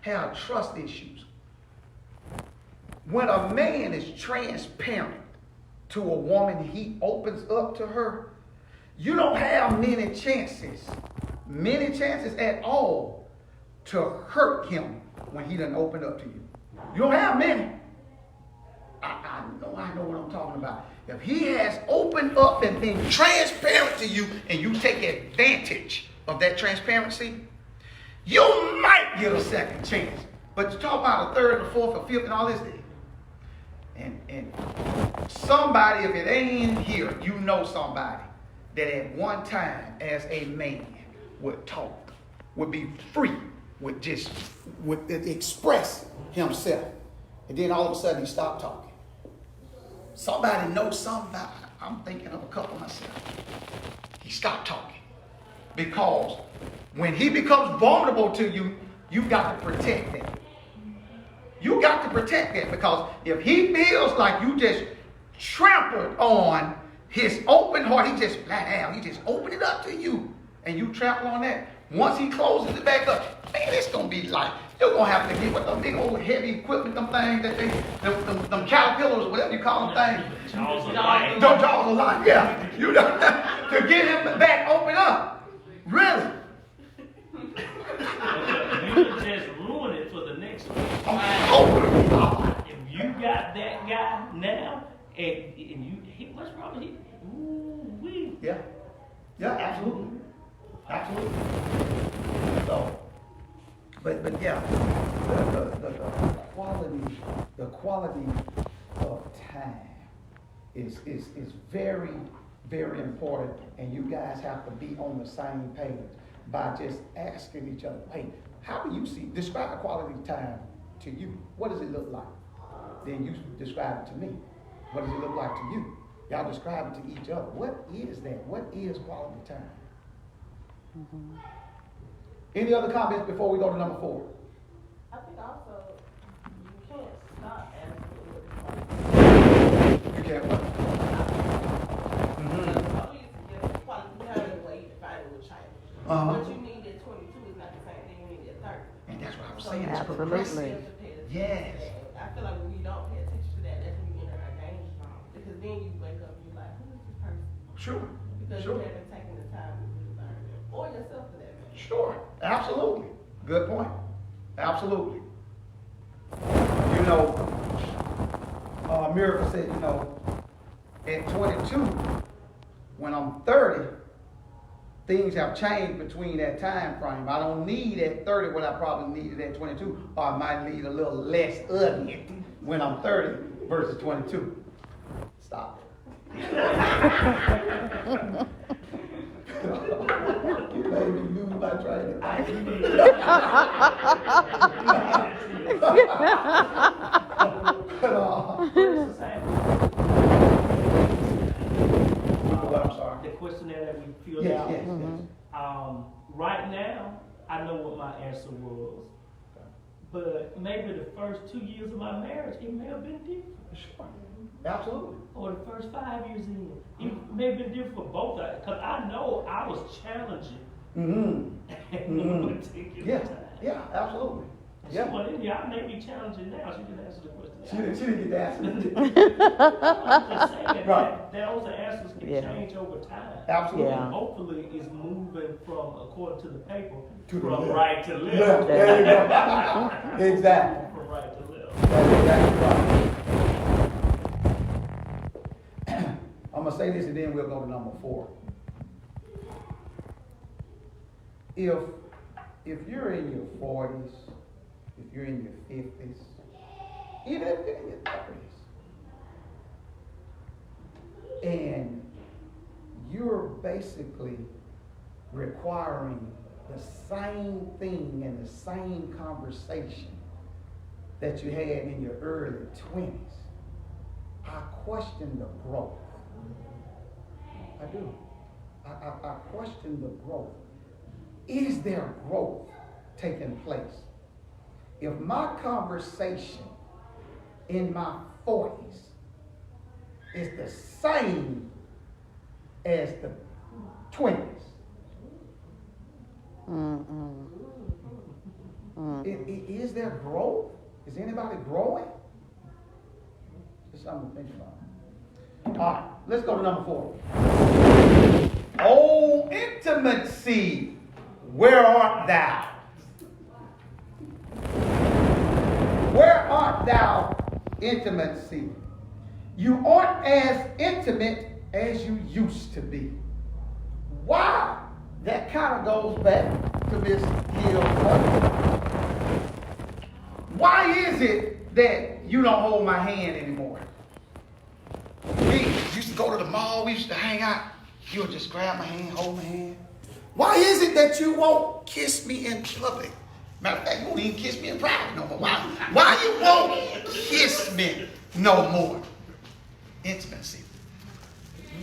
have trust issues. When a man is transparent to a woman, he opens up to her, you don't have many chances at all to hurt him when he done opened up to you. You don't have many. I know what I'm talking about. If he has opened up and been transparent to you and you take advantage of that transparency, you might get a second chance. But you talk about a third, a fourth, a fifth, and all this. And somebody, if it ain't here, you know somebody that at one time as a man would talk, would be free, would express himself. And then all of a sudden he stopped talking. Somebody knows somebody. I'm thinking of a couple myself. He stopped talking. Because when he becomes vulnerable to you, you've got to protect that. You got to protect that, because if he feels like you just trampled on his open heart, he just flat out, he just opened it up to you, and you trample on that. Once he closes it back up, man, it's gonna be like you're gonna have to get with them big old heavy equipment, them things that them caterpillars or whatever you call them things. Jaws of life. Don't jaws of life, yeah. You know, to get him back open up. Really? You can just ruin it for the next one. Oh, If you got that guy now, and what's wrong with him? Ooh, wee. yeah. Yeah, absolutely. Absolutely. So, but yeah, the quality of time is very, very important, and you guys have to be on the same page by just asking each other, hey, how do you see, describe quality time to you. What does it look like? Then you describe it to me. What does it look like to you? Y'all describe it to each other. What is that? What is quality time? Mm-hmm. Any other comments before we go to number 4? I think also you can't stop asking. You can't what? Mm-hmm. We used to give quality time in a way you define it with China. What you need at 22 is not the same thing you need at 30. And that's what I'm saying. Absolutely. Yes. I feel like when we don't pay attention to that, that's when you enter our danger zone. Because then you wake up and you're like, who is this person? Sure. Because Sure. you haven't taken the time to really learn them. Or yourself for that matter. Sure. Absolutely. Good point. Absolutely. You know, Miracle said, you know, at 22, when I'm 30, things have changed between that time frame. I don't need at 30 what I probably needed at 22, or I might need a little less of it when I'm 30 versus 22. Stop. You made me lose my train of thought. I'm sorry. The questionnaire that we filled Yes, out. yes, yes. Right now, I know what my answer was. But maybe the first 2 years of my marriage, it may have been different. Sure. Absolutely. Or the first 5 years in, it may have been different for both of us. Because I know I was challenging. Yeah, yeah, absolutely. Yeah. Well, yeah, I may be challenging now. She didn't answer the question. She didn't get the answer. I'm just saying Right. that those answers can change over time. Absolutely. Yeah. And hopefully it's moving from, according to the paper, To the from left. right to left. Left. There you go. Exactly. From right to left. That's exactly right. I'm gonna say this and then we'll go to number 4. If you're in your 40s, if you're in your 50s, even if you're in your 30s, and you're basically requiring the same thing and the same conversation that you had in your early 20s, I question the growth. I do. I question the growth. Is there growth taking place? If my conversation in my 40s is the same as the 20s, is there growth? Is anybody growing? Just something to think about. All right, let's go to number 4. Oh, intimacy, where art thou? Where art thou, intimacy? You aren't as intimate as you used to be. Wow, that kind of goes back to Miss Hill's question. Why is it that you don't hold my hand anymore? We used to go to the mall, we used to hang out. You would just grab my hand, hold my hand. Why is it that you won't kiss me in public? Matter of fact, you won't even kiss me in private no more. Why you won't kiss me no more? Intimacy.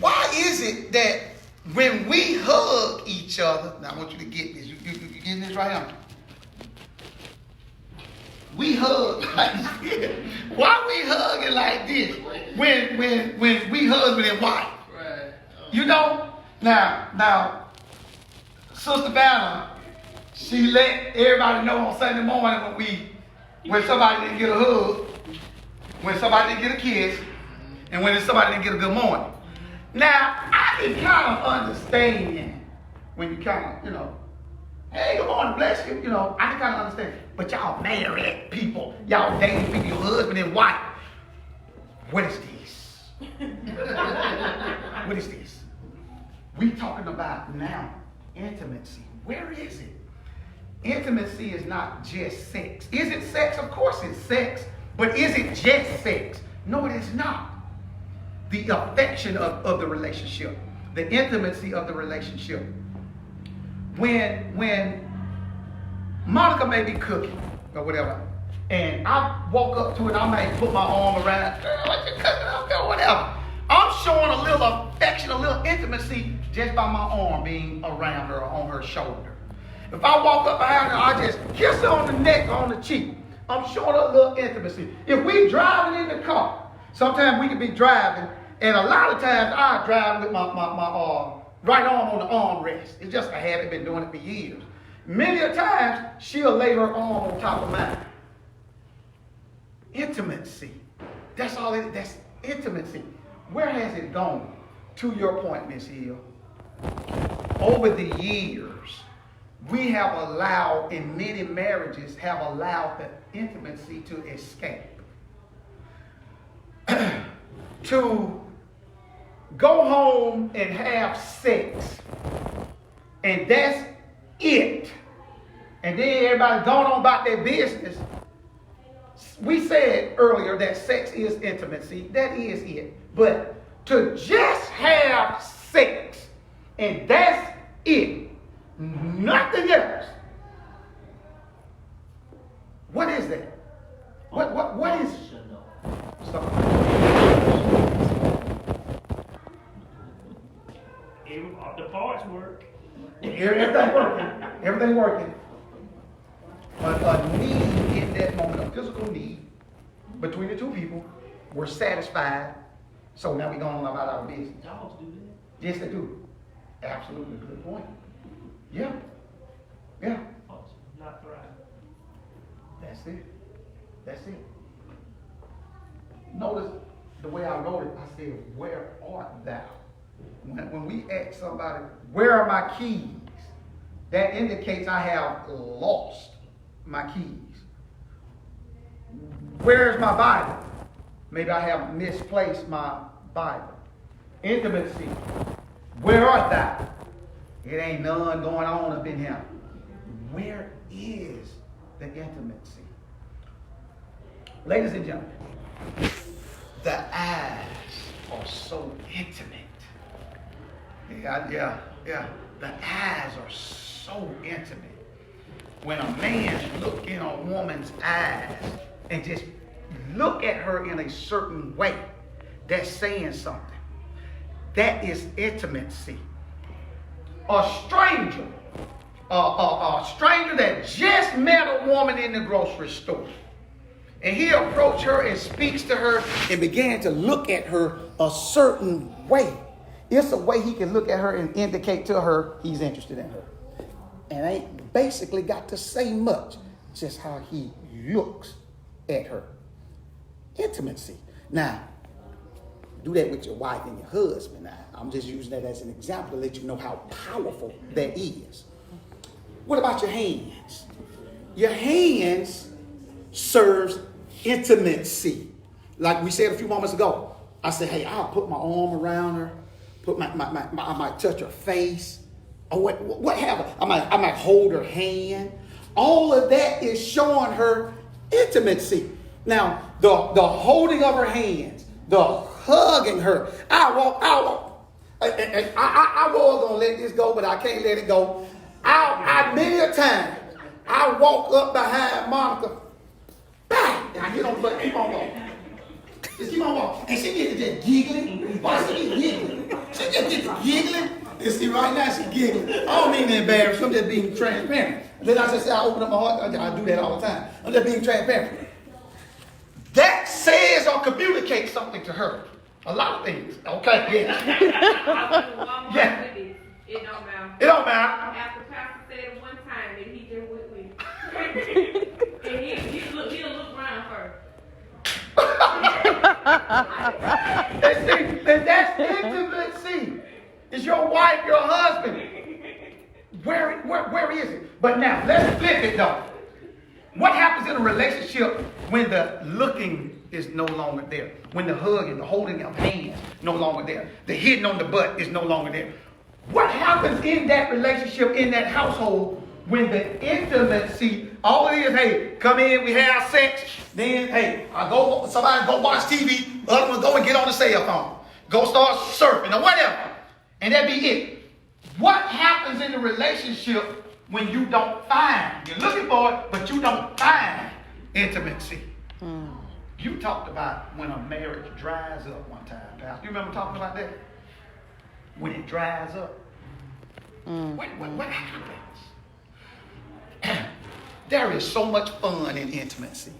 Why is it that when we hug each other, now I want you to get this, you getting this right now? We hug like this. Why we hugging like this? When we husband and wife. Right. You know? Now, Sister Vanna, she let everybody know on Sunday morning when somebody didn't get a hug, when somebody didn't get a kiss, and when somebody didn't get a good morning. Now, I can kind of understand when you kind of, hey, good morning, bless you, I can kind of understand. But y'all married people, y'all dating people, your husband and wife. What is this? What is this? We talking about now intimacy. Where is it? Intimacy is not just sex. Is it sex? Of course it's sex. But is it just sex? No, it is not. The affection of the relationship. The intimacy of the relationship. When Monica may be cooking or whatever, and I walk up to it, I may put my arm around, girl, what you cooking up there, whatever. I'm showing a little affection, a little intimacy just by my arm being around her or on her shoulder. If I walk up behind her, I just kiss her on the neck or on the cheek. I'm showing her a little intimacy. If we driving in the car, sometimes we can be driving, and a lot of times I drive with my right arm on the armrest. It's just a habit, been doing it for years. Many a times, she'll lay her arm on top of mine. Intimacy. That's all it is. That's intimacy. Where has it gone? To your point, Miss Hill. Over the years, we have allowed, in many marriages, have allowed the intimacy to escape. To go home and have sex, and that's it. And then everybody going on about their business. We said earlier that sex is intimacy. That is it. But to just have sex, and that's it, Nothing else. What is that? What is it? Stop. The parts work. Everything working. Everything working. But a need in that moment, a physical need between the two people, were satisfied. So now we're going on about our business. Dogs do that. Yes, they do. Absolutely. Good point. Yeah. Yeah. Dogs not thrive. That's it. That's it. Notice the way I wrote it, I said, where art thou? When we ask somebody, where are my keys? That indicates I have lost my keys. Where's my Bible? Maybe I have misplaced my Bible. Intimacy. Where art thou? It ain't none going on up in here. Where is the intimacy? Ladies and gentlemen, the eyes are so intimate. Yeah. The eyes are so intimate. When a man look in a woman's eyes and just look at her in a certain way, that's saying something. That is intimacy. A stranger that just met a woman in the grocery store, and he approached her and speaks to her and began to look at her a certain way. It's a way he can look at her and indicate to her he's interested in her. And ain't basically got to say much, just how he looks at her. Intimacy. Now, do that with your wife and your husband. Now, I'm just using that as an example to let you know how powerful that is. What about your hands? Your hands serves intimacy. Like we said a few moments ago, I said, hey, I'll put my arm around her, I might touch her face, or what have I might hold her hand. All of that is showing her intimacy. Now, the holding of her hands, the hugging her. I was gonna let this go, but I can't let it go. Many a time I walk up behind Monica. Bang! Now you don't look. Keep on walking. Just keep on walking. And she get to just giggling. Why she get giggling? She just get to giggling. You see, right now she giggling. I don't mean to embarrass her. I'm just being transparent. Then I just say I open up my heart. I do that all the time. I'm just being transparent. That says or communicates something to her. A lot of things. Okay, yeah. Yeah. It don't matter. It don't matter. After Pastor said one time that he just went with and he'll look around first. And that's intimacy. It's your wife, your husband. Where is it? But now, let's flip it though. What happens in a relationship when the looking is no longer there? When the hugging, the holding of hands no longer there? The hitting on the butt is no longer there. What happens in that relationship, in that household, when the intimacy, all it is, hey, come in, we have sex, then, hey, somebody go watch TV, other one go and get on the cell phone, go start surfing or whatever, and that be it. What happens in the relationship when you don't find, you're looking for it, but you don't find intimacy? You talked about when a marriage dries up one time, Pastor. You remember talking about that? When it dries up. What happens? There is so much fun in intimacy.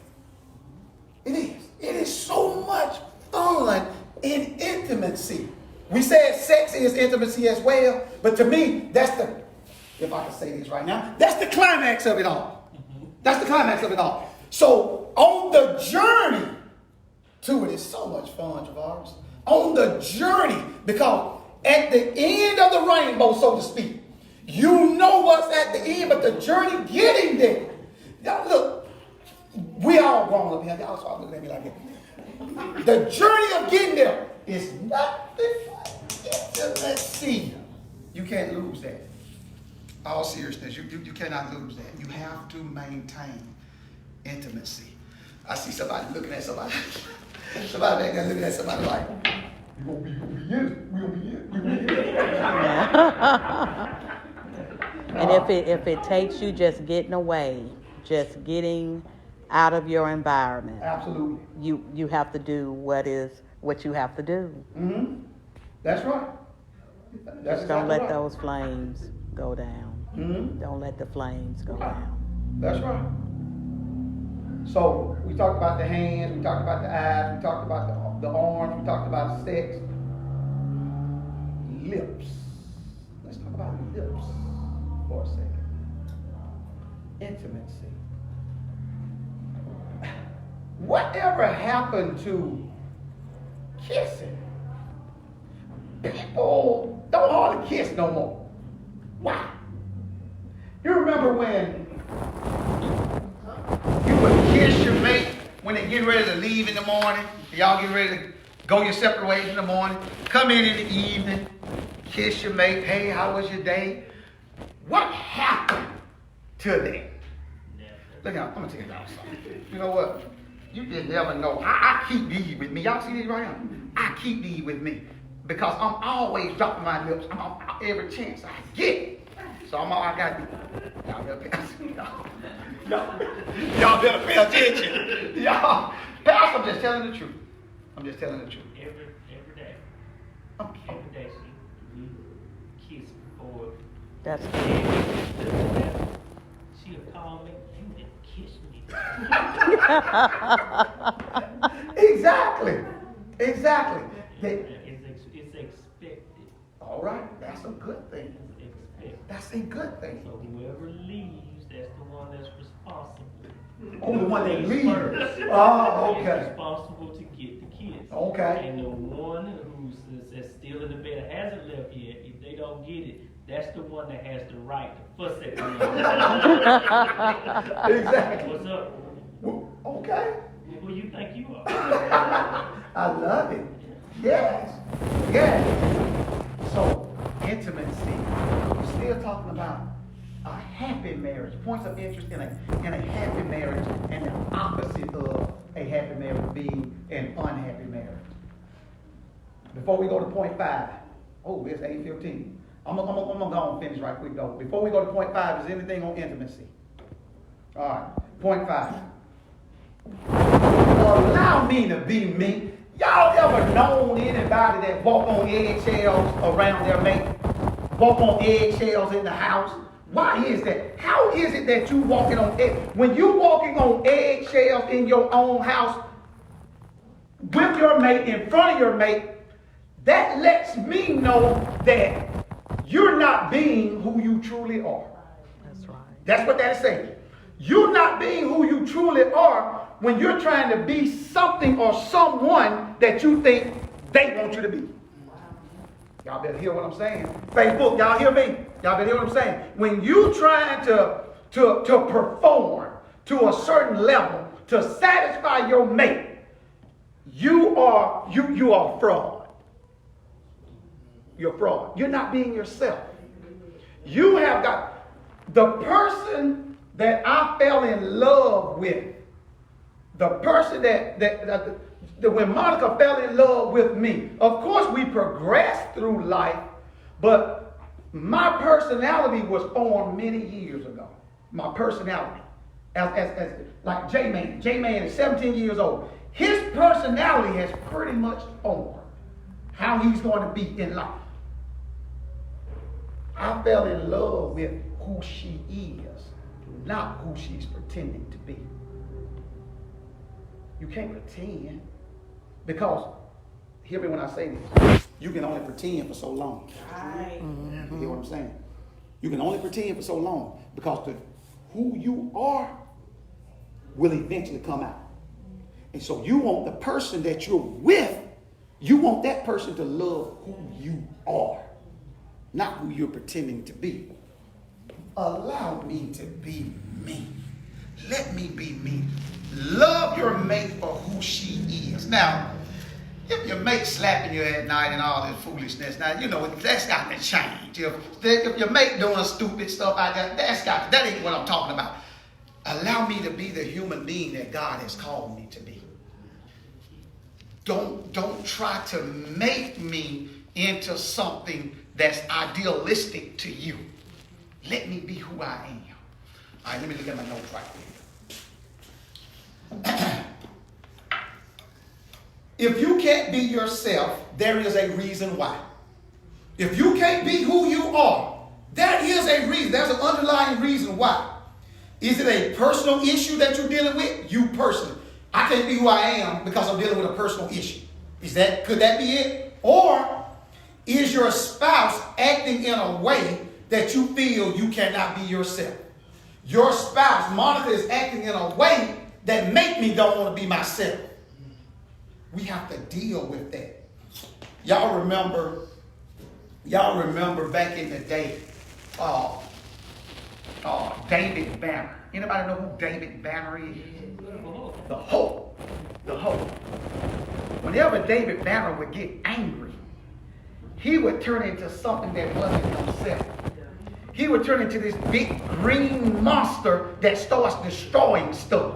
It is. It is so much fun in intimacy. We said sex is intimacy as well, but to me, that's the, if I can say this right now, that's the climax of it all. That's the climax of it all. So on the journey to it is so much fun, Javaris. On the journey, because at the end of the rainbow, so to speak, you know what's at the end, but the journey getting there. Now look, we all grown up here. Y'all start looking at me like that. The journey of getting there is nothing but intimacy. You can't lose that. All seriousness, you cannot lose that. You have to maintain intimacy. I see somebody looking at somebody. Somebody back there looking at somebody like, you gonna be in it. We gonna be in it. And if it takes you just getting away, just getting out of your environment, Absolutely. you have to do what you have to do. Mm-hmm. That's right. That's Just don't exactly let right. those flames go down. Mm-hmm. Don't let the flames go Right. down. That's right. So we talked about the hands, we talked about the eyes, we talked about the arms, we talked about sex. Lips. Let's talk about lips for a second. Intimacy. Whatever happened to kissing? People don't hardly kiss no more. Why? You remember when you would kiss your mate when they get ready to leave in the morning? Y'all get ready to go your separate ways in the morning. Come in the evening, kiss your mate. Hey, how was your day? What happened to that? Look out, I'm gonna tell you about something. You know what? You just never know. I keep these with me. Y'all see these right here? I keep these with me because I'm always dropping my lips. I'm on every chance I get. So I got y'all better pay attention. Y'all better pay attention. Y'all, Pastor, I'm just telling the truth. I'm just telling the truth. Every day. Okay. Every day we kiss before. That's She'll call me, you didn't kiss me. Exactly. It's expected. All right, that's a good thing. It's expected. That's a good thing. So whoever leaves, that's the one that's responsible. Oh, the one that leaves. First. Oh, Is okay. responsible to get the kiss. Okay. And the one that's still in the bed hasn't left yet, if they don't get it, that's the one that has the right to fuss at me. Exactly. What's up? Okay. Who you think you are? I love it. Yes. Yes. So, intimacy. We're still talking about a happy marriage. Points of interest in a happy marriage and the opposite of a happy marriage being an unhappy marriage. Before we go to point 5. Oh, it's 8:15. I'm gonna go and finish right quick though. Before we go to point 5, is anything on intimacy? All right. Point 5. Allow me to be me. Y'all ever known anybody that walk on eggshells around their mate? Walk on eggshells in the house? Why is that? How is it that you walking on when you walking on eggshells in your own house with your mate, in front of your mate? That lets me know that you're not being who you truly are. That's right. That's what that is saying. You're not being who you truly are when you're trying to be something or someone that you think they want you to be. Y'all better hear what I'm saying. Facebook, y'all hear me? Y'all better hear what I'm saying. When you trying to perform to a certain level to satisfy your mate, you are fraud. You're fraud. You're not being yourself. You have got the person that I fell in love with. The person that when Monica fell in love with me, of course we progressed through life, but my personality was formed many years ago. My personality, as like J-Man. J-Man is 17 years old. His personality has pretty much formed how he's going to be in life. I fell in love with who she is, not who she's pretending to be. You can't pretend because, hear me when I say this, you can only pretend for so long. Right. You hear what I'm saying? You can only pretend for so long because who you are will eventually come out. And so you want the person that you're with, you want that person to love who you are, not who you're pretending to be. Allow me to be me. Let me be me. Love your mate for who she is. Now, if your mate slapping you at night and all that foolishness, now, you know, that's got to change. If your mate doing stupid stuff like that, that ain't what I'm talking about. Allow me to be the human being that God has called me to be. Don't try to make me into something that's idealistic to you. Let me be who I am. All right, let me look at my notes right quick. If you can't be yourself, there is a reason why. If you can't be who you are, there is a reason. There's an underlying reason why. Is it a personal issue that you're dealing with? You personally. I can't be who I am because I'm dealing with a personal issue. Could that be it? Or is your spouse acting in a way that you feel you cannot be yourself? Your spouse, Monica, is acting in a way that make me don't want to be myself. We have to deal with that. Y'all remember back in the day, David Banner. Anybody know who David Banner is? The Hulk. The Hulk. Whenever David Banner would get angry, he would turn into something that wasn't himself. He would turn into this big green monster that starts destroying stuff.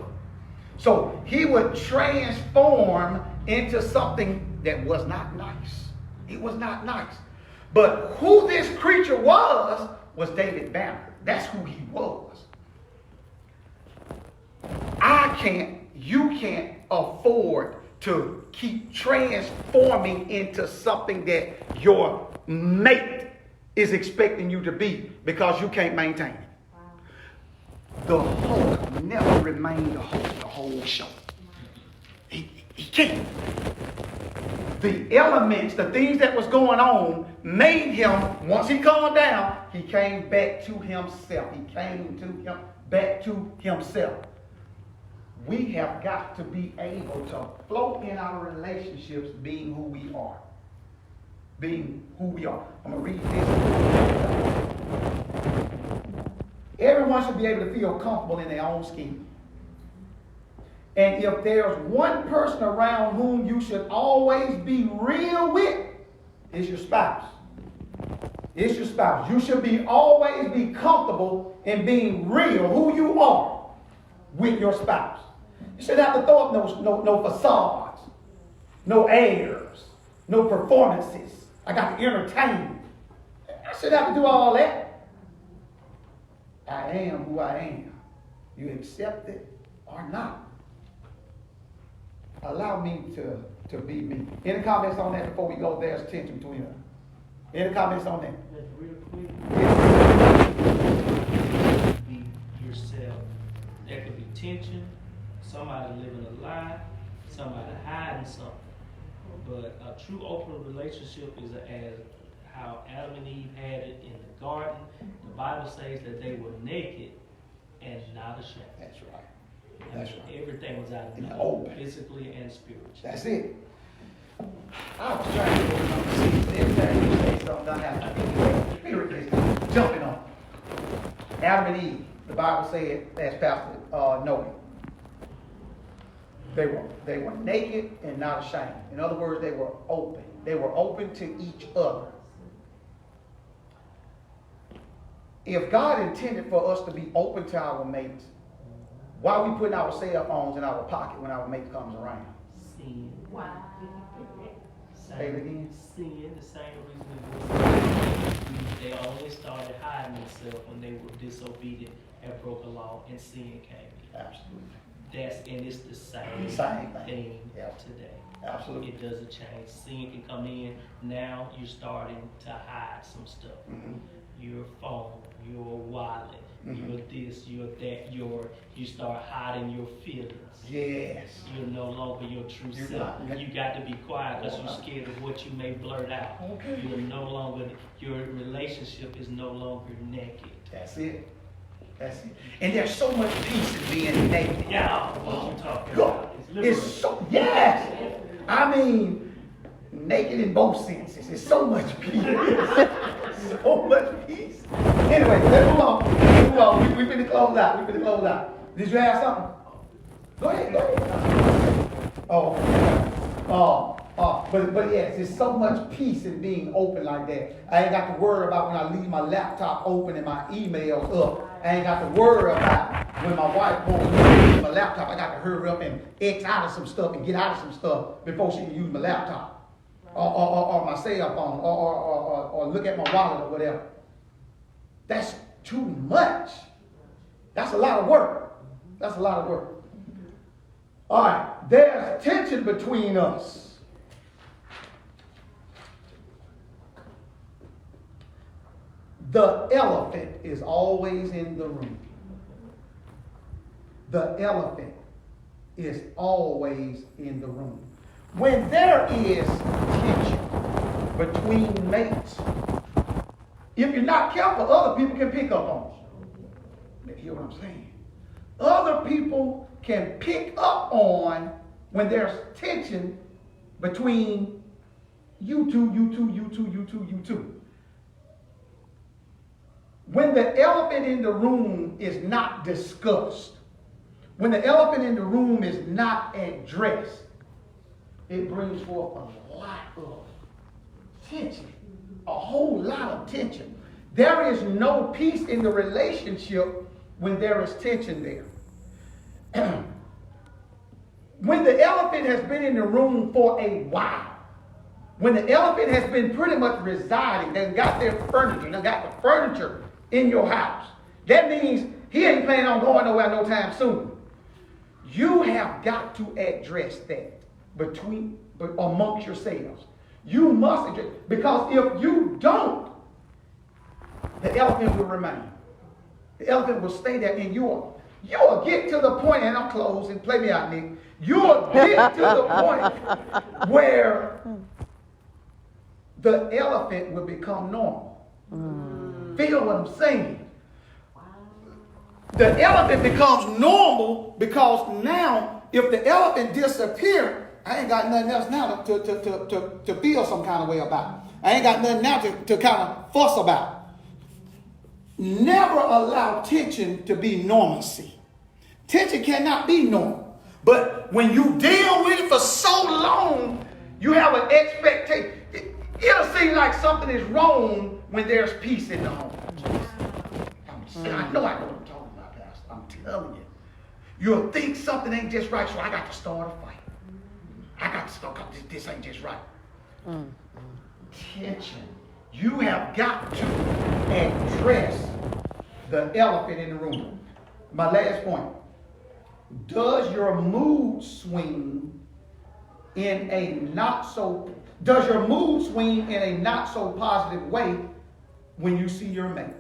So he would transform into something that was not nice. It was not nice. But who this creature was David Banner. That's who he was. You can't afford to keep transforming into something that your mate is expecting you to be because you can't maintain it. The Hulk never remained the Hulk the whole show. He can't. The elements, the things that was going on, made him, once he calmed down, he came back to himself. He came back to himself. We have got to be able to float in our relationships being who we are. Being who we are. I'm going to read this. Everyone should be able to feel comfortable in their own skin. And if there's one person around whom you should always be real with, it's your spouse. It's your spouse. You should always be comfortable in being real, who you are, with your spouse. You shouldn't have to throw up no facades, no airs, no performances. I got to entertain. I shouldn't have to do all that. I am who I am. You accept it or not. Allow me to be me. Any comments on that before we go? There's tension between us. Any comments on that? Real quick. Be yourself. There could be tension, somebody living a lie, somebody hiding something. But a true open relationship is as how Adam and Eve had it in the garden. The Bible says that they were naked and not ashamed. That's right. That's right. Everything was out In of the the open. physically and spiritually. That's it. I was trying to see every time you say something, I have to the spirit is jumping on. Adam and Eve, the Bible said, as Pastor noted, they were naked and not ashamed. In other words, they were open. They were open to each other. If God intended for us to be open to our mates, why are we putting our cell phones in our pocket when our mate comes around? Sin. Wow. Say it again. Sin, the same reason they only started hiding themselves when they were disobedient and broke a law and sin came in. Absolutely. And it's the same thing Yep. today. Absolutely. It doesn't change. Sin can come in. Now you're starting to hide some stuff. Mm-hmm. Your phone, your wallet, Mm-hmm. your this, your that, you start hiding your feelings. Yes. You're no longer your true You're self. not. You got to be quiet because you're scared of what you may blurt out. Okay. You're no longer, your relationship is no longer naked. That's it. That's it. And there's so much peace in being naked. Yeah, what you talking God, about? it's so, yes. I mean, naked in both senses. It's so much peace. So much peace. Anyway, let's move on. We've been to close out. Did you have something? Go ahead. But yes, there's so much peace in being open like that. I ain't got to worry about when I leave my laptop open and my emails up. I ain't got to worry about when my wife won't use my laptop. I got to hurry up and X out of some stuff and get out of some stuff before she can use my laptop. Or my cell phone, or look at my wallet or whatever. That's too much. That's a lot of work. That's a lot of work. All right, there's tension between us. The elephant is always in the room. The elephant is always in the room. When there is tension between mates, if you're not careful, other people can pick up on it. You hear what I'm saying? Other people can pick up on when there's tension between you two. When the elephant in the room is not discussed, when the elephant in the room is not addressed, it brings forth a lot of tension, a whole lot of tension. There is no peace in the relationship when there is tension there. When the elephant has been in the room for a while, when the elephant has been pretty much residing, they got their furniture, they got the furniture in your house, that means he ain't planning on going nowhere no time soon. You have got to address that amongst yourselves. You must address, because if you don't, the elephant will remain. The elephant will stay there, and you'll get to the point, and I'm closing, play me out, Nick. You'll get to the point where the elephant will become normal. Feel what I'm saying? The elephant becomes normal because now, if the elephant disappears, I ain't got nothing else now to feel some kind of way about. I ain't got nothing now to kind of fuss about. Never allow tension to be normalcy. Tension cannot be normal. But when you deal with it for so long, you have an expectation. It'll seem like something is wrong when there's peace in the home. I know what I'm talking about, Pastor. I'm telling you. You'll think something ain't just right, so I got to start a fight. I got to start, this ain't just right. Tension. You have got to address the elephant in the room. My last point. Does your mood swing in a not so positive way when you see your mate?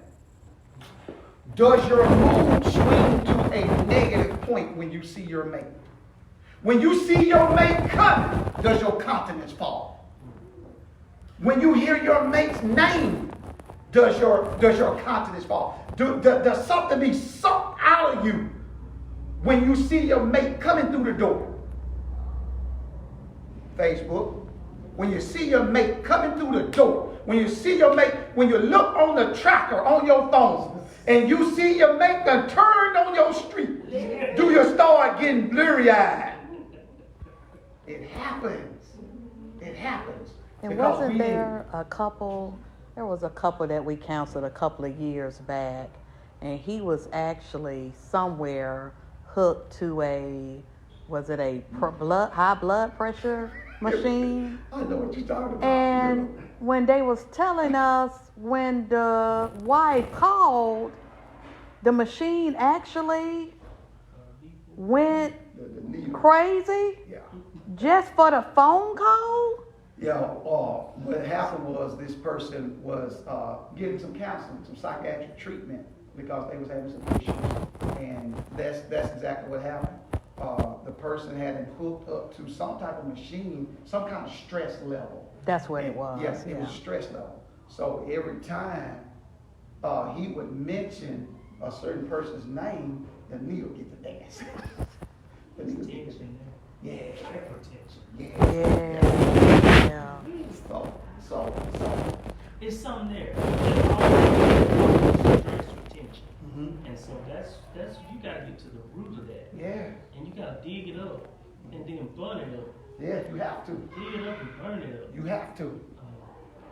Does your mood swing to a negative point when you see your mate? When you see your mate coming, does your countenance fall? When you hear your mate's name, does your countenance fall? Does something be sucked out of you when you see your mate coming through the door? Facebook. When you see your mate coming through the door, when you see your mate, when you look on the tracker on your phone and you see your mate done turned on your street, do you start getting blurry-eyed? It happens. It happens. And wasn't there a couple that we counseled a couple of years back, and he was actually somewhere hooked to a high blood pressure machine? I know what you're talking about. And when they was telling us, when the wife called, the machine actually went crazy just for the phone call? Yeah, what happened was this person was getting some counseling, some psychiatric treatment, because they was having some issues. And that's exactly what happened. The person had him hooked up to some type of machine, some kind of stress level. That's what it was. Yes, it was stress level. So every time he would mention a certain person's name, the knee would get the dance. The knee would get the dance. Yeah. So. It's something there. There's always stress retention. And so that's you gotta get to the root of that. Yeah. And you gotta dig it up and then burn it up. Yeah, you have to. Dig it up and burn it up. You have to.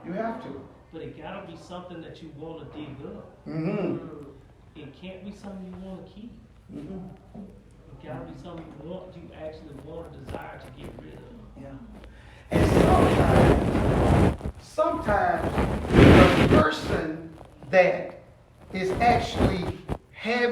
You have to. But it gotta be something that you wanna dig up. It can't be something you wanna keep. It gotta be something you actually want a desire to get rid of. Yeah. And sometimes the person that is actually having